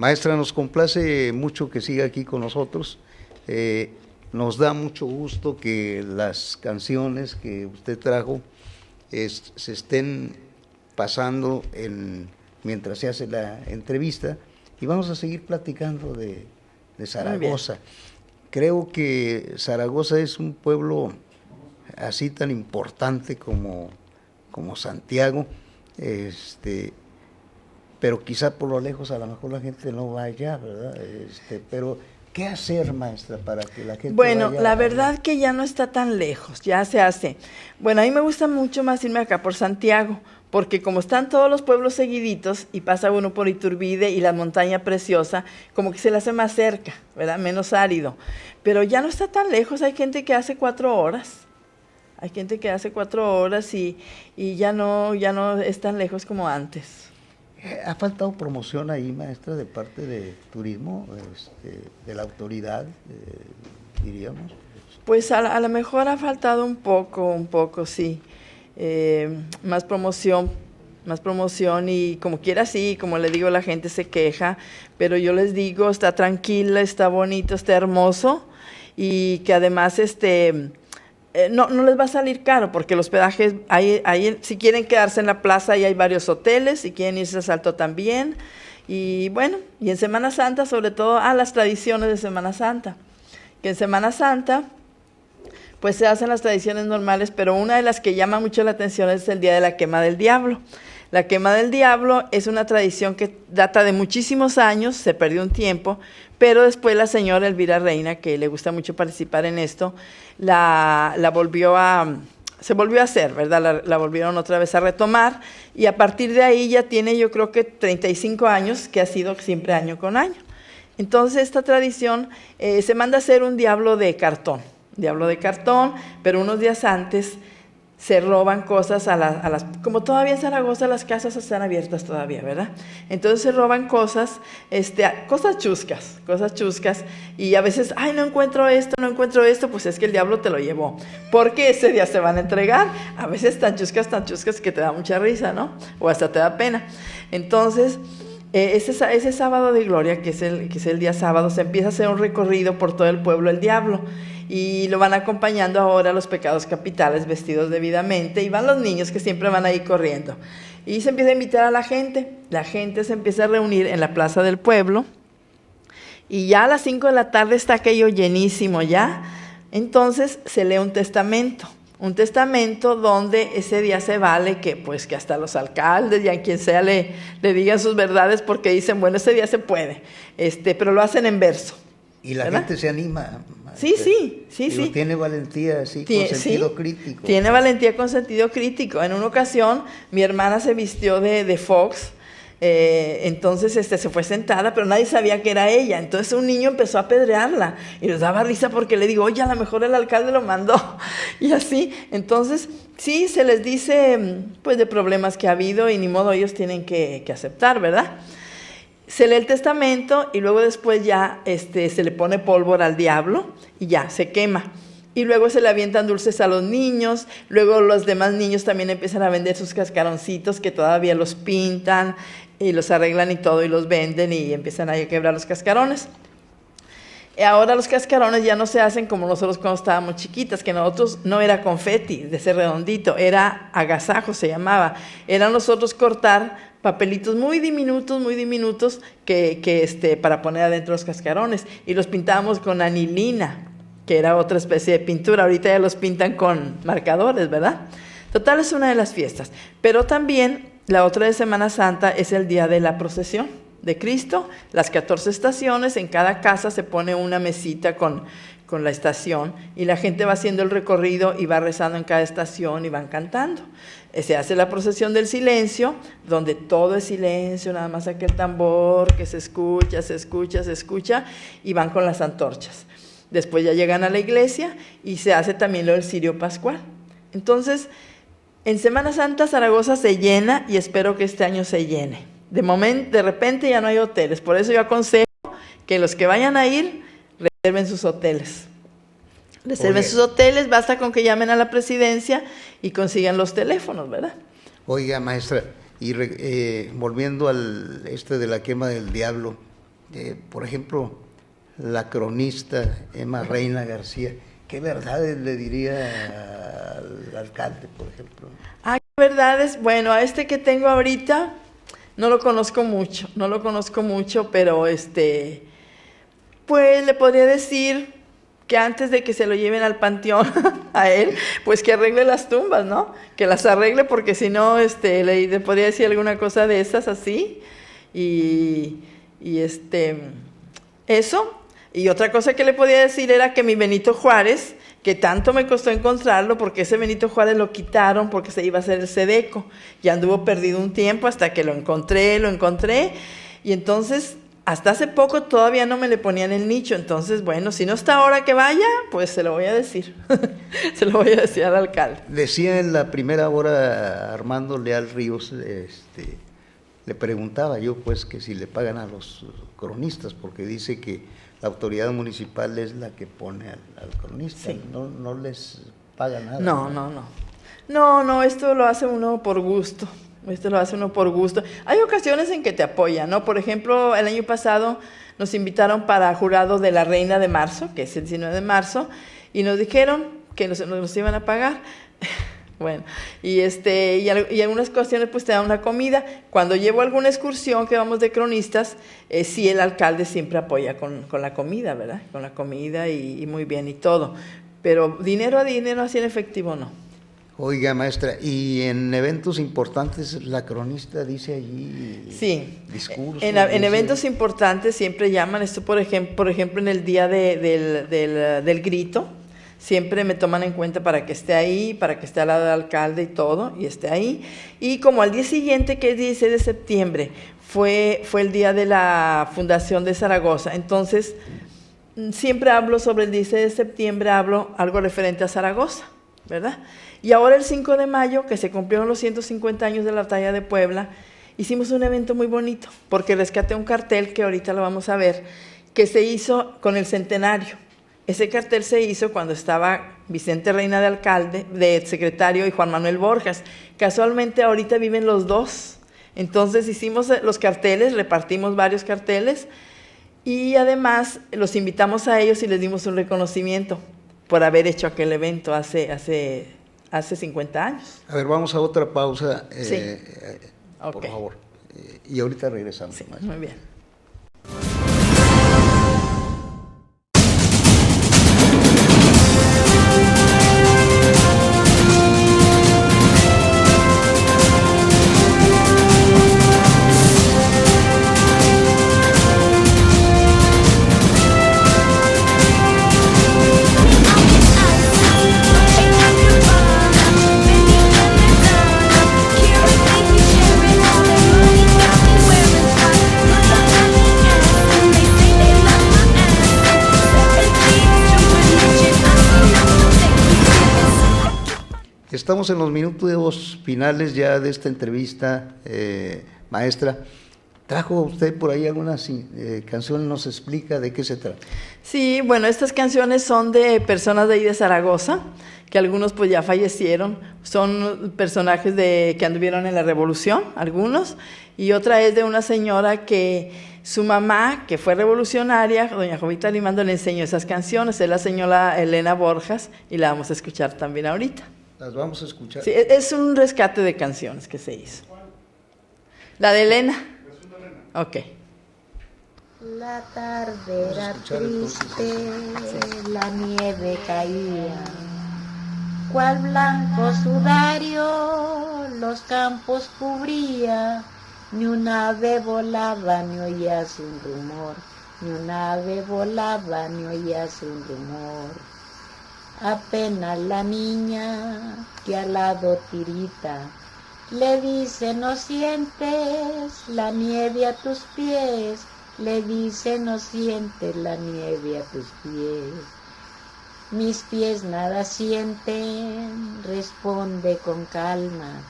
Maestra, nos complace mucho que siga aquí con nosotros. Nos da mucho gusto que las canciones que usted trajo se estén pasando mientras se hace la entrevista y vamos a seguir platicando de Zaragoza. Creo que Zaragoza es un pueblo así tan importante como Santiago, pero quizá por lo lejos a lo mejor la gente no va allá, ¿verdad? Pero ¿Qué hacer, maestra, para que la gente Bueno, vaya la verdad que ya no está tan lejos, ya se hace. Bueno, a mí me gusta mucho más irme acá por Santiago, porque como están todos los pueblos seguiditos y pasa uno por Iturbide y la montaña preciosa, como que se le hace más cerca, ¿verdad? Menos árido. Pero ya no está tan lejos, hay gente que hace 4 horas. Hay gente que hace 4 horas y ya no es tan lejos como antes. ¿Ha faltado promoción ahí, maestra, de parte de turismo, de la autoridad, diríamos? Pues a lo mejor ha faltado un poco, sí. Más promoción y como quiera sí, como le digo, la gente se queja, pero yo les digo, está tranquila, está bonito, está hermoso y que además no les va a salir caro porque el hospedaje, si quieren quedarse en la plaza, ahí hay varios hoteles, si quieren irse a Salto también. Y bueno, y en Semana Santa, sobre todo, las tradiciones de Semana Santa. Que en Semana Santa, pues se hacen las tradiciones normales, pero una de las que llama mucho la atención es el Día de la Quema del Diablo. La Quema del Diablo es una tradición que data de muchísimos años, se perdió un tiempo, pero después la señora Elvira Reina, que le gusta mucho participar en esto, se volvió a hacer, ¿verdad? La volvieron otra vez a retomar y a partir de ahí ya tiene yo creo que 35 años, que ha sido siempre año con año. Entonces esta tradición se manda a hacer un diablo de cartón, pero unos días antes se roban cosas a las, como todavía en Zaragoza las casas están abiertas todavía, ¿verdad? Entonces se roban cosas chuscas, y a veces, no encuentro esto, pues es que el diablo te lo llevó, porque ese día se van a entregar, a veces tan chuscas que te da mucha risa, ¿no? O hasta te da pena. Entonces, ese sábado de gloria, que es el día sábado, se empieza a hacer un recorrido por todo el pueblo el diablo, y lo van acompañando ahora los pecados capitales vestidos debidamente, y van los niños que siempre van ahí corriendo, y se empieza a invitar a la gente se empieza a reunir en la plaza del pueblo, y ya a las 5 de la tarde está aquello llenísimo ya. Entonces se lee un testamento donde ese día se vale que hasta los alcaldes y a quien sea le digan sus verdades, porque dicen, bueno, ese día se puede, pero lo hacen en verso. Y la ¿verdad? gente se anima. Sí. Tiene valentía, sí, con sentido crítico. Tiene valentía con sentido crítico. En una ocasión, mi hermana se vistió de Fox, entonces se fue sentada, pero nadie sabía que era ella. Entonces un niño empezó a apedrearla y les daba risa porque le digo, oye, a lo mejor el alcalde lo mandó. Y así, entonces, sí, se les dice, pues, de problemas que ha habido y ni modo, ellos tienen que aceptar, ¿verdad? Se lee el testamento y luego después ya se le pone pólvora al diablo y ya, se quema. Y luego se le avientan dulces a los niños, luego los demás niños también empiezan a vender sus cascaroncitos que todavía los pintan y los arreglan y todo y los venden y empiezan a quebrar los cascarones. Y ahora los cascarones ya no se hacen como nosotros cuando estábamos chiquitas, que nosotros no era confeti de ese redondito, era agasajo se llamaba. Era nosotros cortar papelitos muy diminutos que para poner adentro los cascarones y los pintábamos con anilina, que era otra especie de pintura. Ahorita ya los pintan con marcadores, ¿verdad? Total, es una de las fiestas. Pero también la otra de Semana Santa es el día de la procesión de Cristo, las 14 estaciones. En cada casa se pone una mesita con la estación y la gente va haciendo el recorrido y va rezando en cada estación y van cantando. Se hace la procesión del silencio, donde todo es silencio, nada más aquel tambor que se escucha y van con las antorchas. Después ya llegan a la iglesia y se hace también lo del cirio pascual. Entonces, en Semana Santa Zaragoza se llena y espero que este año se llene. De repente ya no hay hoteles, por eso yo aconsejo que los que vayan a ir reserven sus hoteles. Basta con que llamen a la presidencia y consigan los teléfonos, ¿verdad? Oiga, maestra, y volviendo al de la quema del diablo, por ejemplo, la cronista Emma Reina García, ¿qué verdades le diría al alcalde, por ejemplo? ¿Qué verdades? Bueno, a que tengo ahorita no lo conozco mucho, pero pues le podría decir que antes de que se lo lleven al panteón a él, pues que arregle las tumbas, ¿no? Que las arregle, porque si no, le podría decir alguna cosa de esas así, y eso. Y otra cosa que le podía decir era que mi Benito Juárez, que tanto me costó encontrarlo, porque ese Benito Juárez lo quitaron porque se iba a hacer el Sedeco, y anduvo perdido un tiempo hasta que lo encontré, y entonces hasta hace poco todavía no me le ponían el nicho. Entonces, bueno, si no está ahora que vaya, pues se lo voy a decir, se lo voy a decir al alcalde. Decía en la primera hora Armando Leal Ríos, le preguntaba yo pues que si le pagan a los cronistas, porque dice que la autoridad municipal es la que pone al cronista, Sí. no les paga nada. No, esto lo hace uno por gusto. Hay ocasiones en que te apoyan, ¿no? Por ejemplo, el año pasado nos invitaron para jurado de la Reina de Marzo, que es el 19 de marzo, y nos dijeron que nos iban a pagar. Bueno, y algunas cuestiones pues te dan una comida. Cuando llevo alguna excursión que vamos de cronistas, sí, el alcalde siempre apoya con la comida, ¿verdad? Con la comida y muy bien y todo. Pero dinero así en efectivo no. Oiga, maestra, y en eventos importantes la cronista dice allí Sí, discursos. en eventos importantes siempre llaman, esto por ejemplo en el día del grito, siempre me toman en cuenta para que esté ahí, para que esté al lado del alcalde y todo, y esté ahí. Y como al día siguiente, que es 16 de septiembre, fue el día de la fundación de Zaragoza, entonces siempre hablo sobre el 16 de septiembre, hablo algo referente a Zaragoza, ¿verdad? Y ahora el 5 de mayo, que se cumplieron los 150 años de la batalla de Puebla, hicimos un evento muy bonito, porque rescaté un cartel que ahorita lo vamos a ver, que se hizo con el centenario. Ese cartel se hizo cuando estaba Vicente Reina de secretario, y Juan Manuel Borjas. Casualmente ahorita viven los dos. Entonces hicimos los carteles, repartimos varios carteles, y además los invitamos a ellos y les dimos un reconocimiento por haber hecho aquel evento hace 50 años. A ver, vamos a otra pausa, Sí. por Ok. favor. Y ahorita regresamos. Sí, maestra. muy bien. Estamos en los minutos finales ya de esta entrevista, maestra. ¿Trajo usted por ahí algunas canciones? ¿Nos explica de qué se trata? Sí, bueno, estas canciones son de personas de ahí de Zaragoza, que algunos pues ya fallecieron, son personajes que anduvieron en la Revolución, algunos, y otra es de una señora que su mamá, que fue revolucionaria, doña Jovita Limando, le enseñó esas canciones, es la señora Elena Borjas, y la vamos a escuchar también ahorita. Las vamos a escuchar. Sí, es un rescate de canciones que se hizo. La de Elena. Ok. La tarde era triste, la nieve caía, cual blanco sudario los campos cubría, ni un ave volaba ni oías un rumor, ni un ave volaba ni oías un rumor. Apenas la niña que al lado tirita le dice: no sientes la nieve a tus pies, le dice: no sientes la nieve a tus pies. Mis pies nada sienten, responde con calma,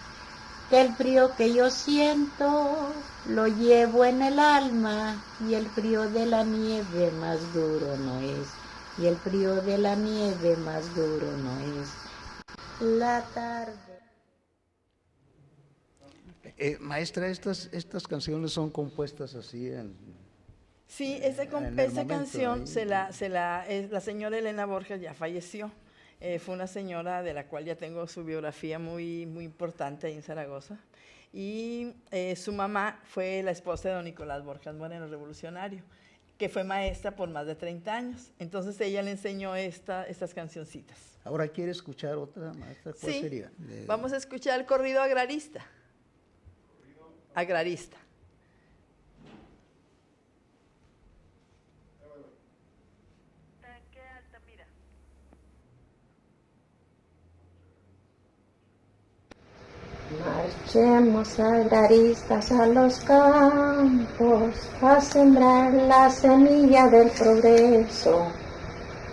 que el frío que yo siento lo llevo en el alma, y el frío de la nieve más duro no es, y el frío de la nieve más duro no es. La tarde. Maestra, estas canciones son compuestas así en... Sí, en el esa momento, canción ahí. la señora Elena Borges ya falleció. Fue una señora de la cual ya tengo su biografía muy, muy importante ahí en Zaragoza. Y su mamá fue la esposa de don Nicolás Borjas Moreno, revolucionario, que fue maestra por más de 30 años. Entonces ella le enseñó estas cancioncitas. Ahora, ¿quiere escuchar otra, maestra? ¿Cuál Sí, sería? vamos a escuchar el corrido agrarista. Agrarista. Marchemos agraristas a los campos a sembrar la semilla del progreso.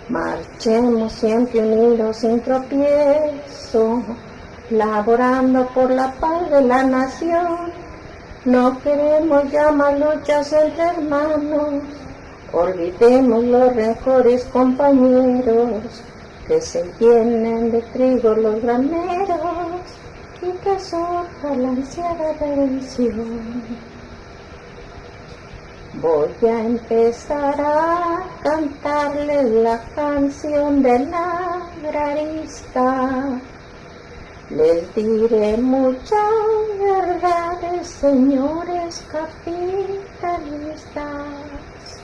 Marchemos siempre unidos sin tropiezo, laborando por la paz de la nación. No queremos ya más luchas entre hermanos, olvidemos los rencores, compañeros, que se llenen de trigo los graneros y que surja la ansiada redención. Voy a empezar a cantarles la canción del agrarista. Les diré muchas verdades, señores capitalistas.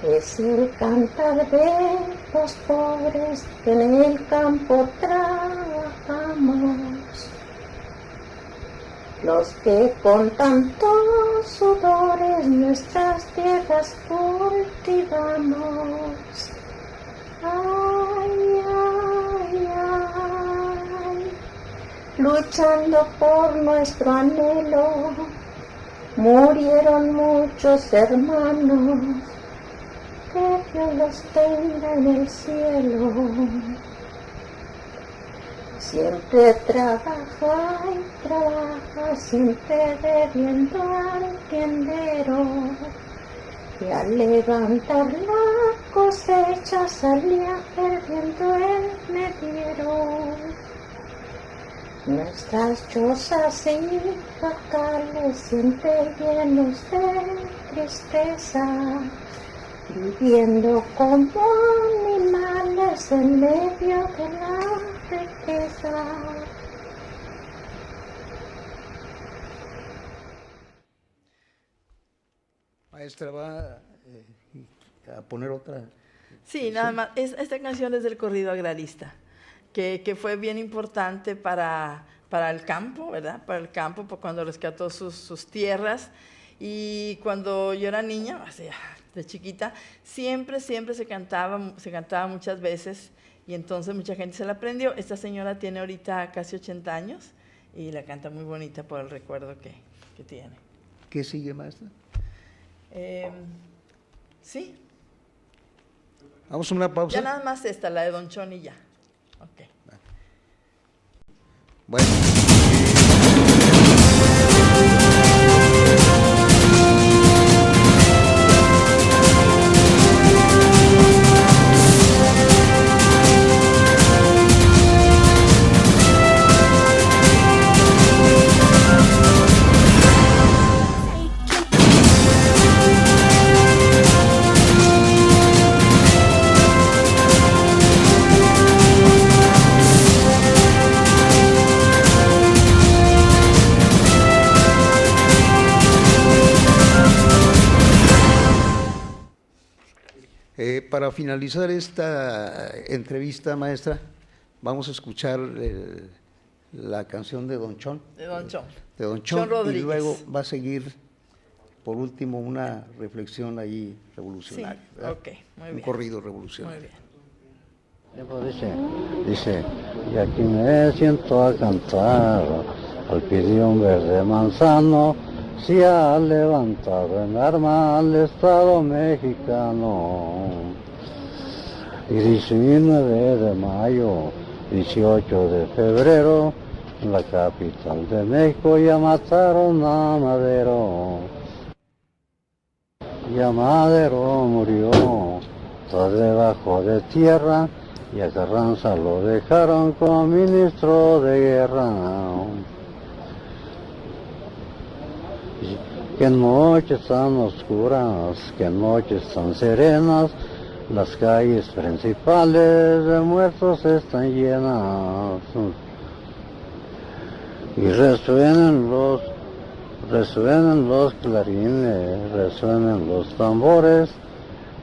Es el cantar de los pobres que en el campo trabajamos, los que con tantos sudores nuestras tierras cultivamos. Ay, ay, ay, luchando por nuestro anhelo, murieron muchos hermanos, que Dios los tenga en el cielo. Siempre trabaja y trabaja, siempre bebiendo al tiendero, y al levantar la cosecha salía perdiendo el medidero. Nuestras chozas y jacales siempre llenos de tristeza, viviendo como animales en medio de la riqueza. Maestra, ¿va a poner otra? Sí, nada más. Esta canción es del corrido agrarista, que fue bien importante para el campo, ¿verdad? Para el campo, cuando rescató sus tierras. Y cuando yo era niña, así, de chiquita, siempre se cantaba muchas veces, y entonces mucha gente se la aprendió. Esta señora tiene ahorita casi 80 años y la canta muy bonita por el recuerdo que tiene. ¿Qué sigue, maestra? Sí. Vamos a una pausa. Ya nada más esta, la de Don Chon, y ya. Ok. Bueno. Para finalizar esta entrevista, maestra, vamos a escuchar la canción de Don Chon. De Don Chon. De Don Chon, Chon Rodríguez. y luego va a seguir, por último, una reflexión ahí revolucionaria. Sí, ¿verdad? ok, muy bien. Un corrido revolucionario. Muy bien. Dice, y aquí me siento a cantar al pie de un verde manzano, se ha levantado en arma al Estado mexicano. Y 19 de mayo, 18 de febrero, en la capital de México ya mataron a Madero. Ya Madero murió, está debajo de tierra, y a Carranza lo dejaron como ministro de guerra. Que noches tan oscuras, que noches tan serenas, las calles principales de muertos están llenas. Y resuenan los clarines, resuenan los tambores.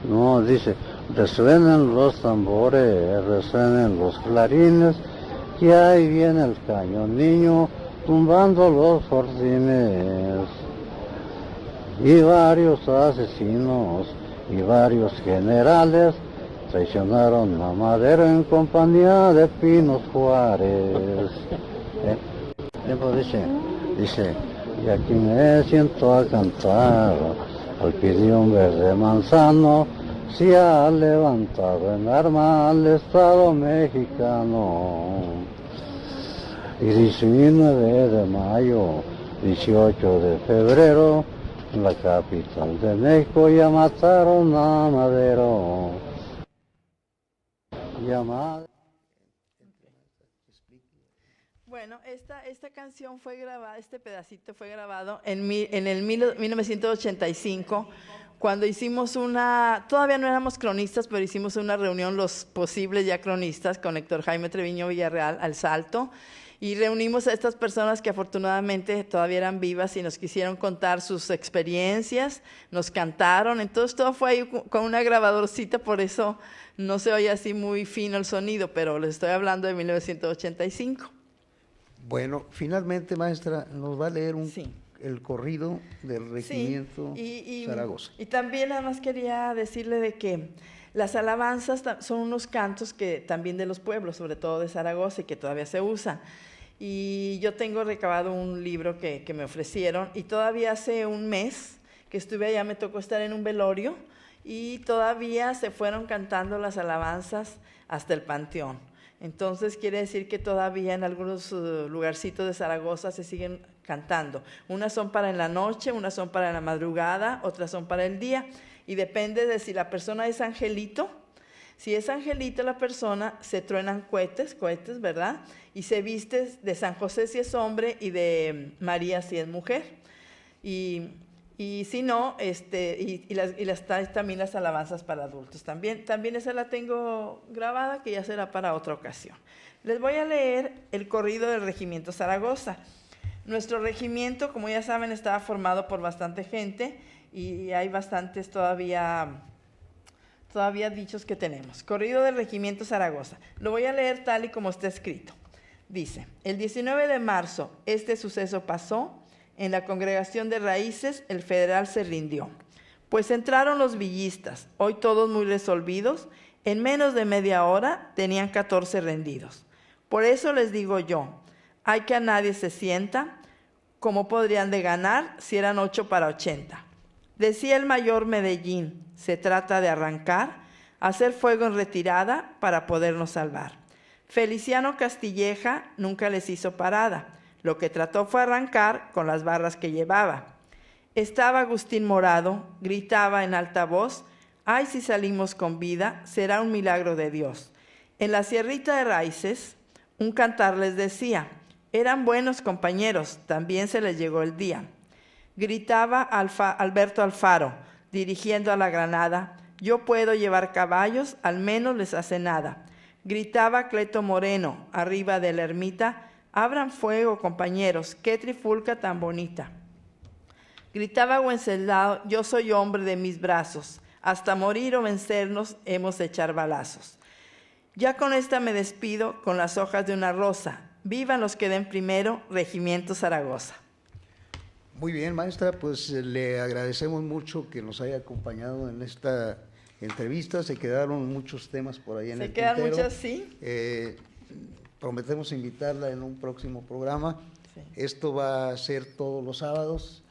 No, dice, resuenan los tambores, resuenan los clarines, que ahí viene el cañón niño tumbando los fortines. Y varios asesinos y varios generales traicionaron a Madero en compañía de Pino Juárez. Pues dice, y aquí me siento a cantar al pie de un verde manzano, se ha levantado en arma el Estado mexicano. Y 19 de mayo, 18 de febrero, en la capital de México ya mataron a Madero. Bueno, esta canción fue grabada, este pedacito fue grabado en el 1985, cuando hicimos todavía no éramos cronistas, pero hicimos una reunión, los posibles ya cronistas, con Héctor Jaime Treviño Villarreal, al Salto, y reunimos a estas personas que afortunadamente todavía eran vivas y nos quisieron contar sus experiencias, nos cantaron, entonces todo fue ahí con una grabadorcita, por eso no se oye así muy fino el sonido, pero les estoy hablando de 1985. Bueno, finalmente, maestra, nos va a leer el corrido del Regimiento Zaragoza. Y también nada más quería decirle de que las alabanzas son unos cantos que también de los pueblos, sobre todo de Zaragoza, y que todavía se usan. Y yo tengo recabado un libro que me ofrecieron, y todavía hace un mes que estuve allá, me tocó estar en un velorio, y todavía se fueron cantando las alabanzas hasta el Panteón. Entonces quiere decir que todavía en algunos lugarcitos de Zaragoza se siguen cantando. Unas son para en la noche, unas son para en la madrugada, otras son para el día. Y depende de si la persona es angelito. Si es angelito la persona, se truenan cohetes, ¿verdad? Y se viste de San José si es hombre y de María si es mujer. Y si no, también las alabanzas para adultos. También esa la tengo grabada, que ya será para otra ocasión. Les voy a leer el corrido del Regimiento Zaragoza. Nuestro regimiento, como ya saben, estaba formado por bastante gente y hay bastantes todavía dichos que tenemos. Corrido del Regimiento Zaragoza. Lo voy a leer tal y como está escrito. Dice, el 19 de marzo este suceso pasó. En la congregación de Raíces, el federal se rindió. Pues entraron los villistas, hoy todos muy resolvidos, en menos de media hora tenían 14 rendidos. Por eso les digo yo, hay que a nadie se sienta, ¿cómo podrían de ganar si eran 8 para 80? Decía el mayor Medellín, se trata de arrancar, hacer fuego en retirada para podernos salvar. Feliciano Castilleja nunca les hizo parada. Lo que trató fue arrancar con las barras que llevaba. Estaba Agustín Morado, gritaba en alta voz, ¡ay, si salimos con vida, será un milagro de Dios! En la sierrita de Raíces, un cantar les decía, eran buenos compañeros, también se les llegó el día. Gritaba Alberto Alfaro, dirigiendo a la granada, yo puedo llevar caballos, al menos les hace nada. Gritaba Cleto Moreno, arriba de la ermita, abran fuego, compañeros, qué trifulca tan bonita. Gritaba Wenceslao, yo soy hombre de mis brazos, hasta morir o vencernos hemos de echar balazos. Ya con esta me despido con las hojas de una rosa. Vivan los que den primero, Regimiento Zaragoza. Muy bien, maestra, pues le agradecemos mucho que nos haya acompañado en esta entrevista. Se quedaron muchos temas por ahí en el tintero. Se quedan muchos, sí. Prometemos invitarla en un próximo programa. Sí. Esto va a ser todos los sábados.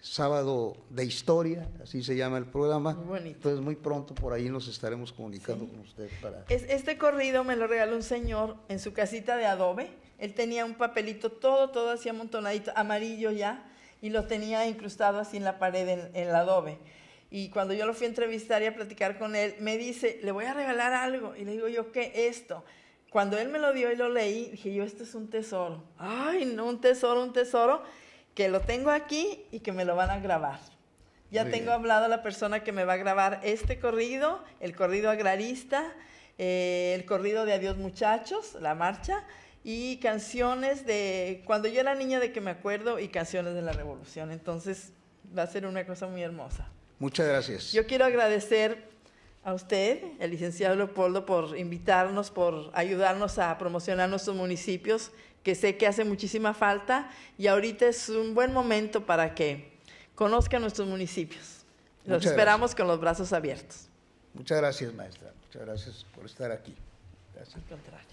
Sábado de Historia, así se llama el programa. Muy bonito. Entonces muy pronto por ahí nos estaremos comunicando con usted. Este corrido me lo regaló un señor en su casita de adobe. Él tenía un papelito todo así amontonadito, amarillo ya, y lo tenía incrustado así en la pared en el adobe. Y cuando yo lo fui a entrevistar y a platicar con él, me dice, le voy a regalar algo. Y le digo yo, ¿qué es esto? Cuando él me lo dio y lo leí, dije yo, esto es un tesoro. Ay, no, un tesoro, que lo tengo aquí y que me lo van a grabar. Ya tengo hablado a la persona que me va a grabar este corrido, el corrido agrarista, el corrido de Adiós Muchachos, la marcha, y canciones de cuando yo era niña, de que me acuerdo, y canciones de la Revolución. Entonces va a ser una cosa muy hermosa. Muchas gracias. Yo quiero agradecer a usted, el licenciado Leopoldo, por invitarnos, por ayudarnos a promocionar nuestros municipios, que sé que hace muchísima falta, y ahorita es un buen momento para que conozcan nuestros municipios. Los esperamos con los brazos abiertos. Muchas gracias, maestra. Muchas gracias por estar aquí. Gracias. Al contrario.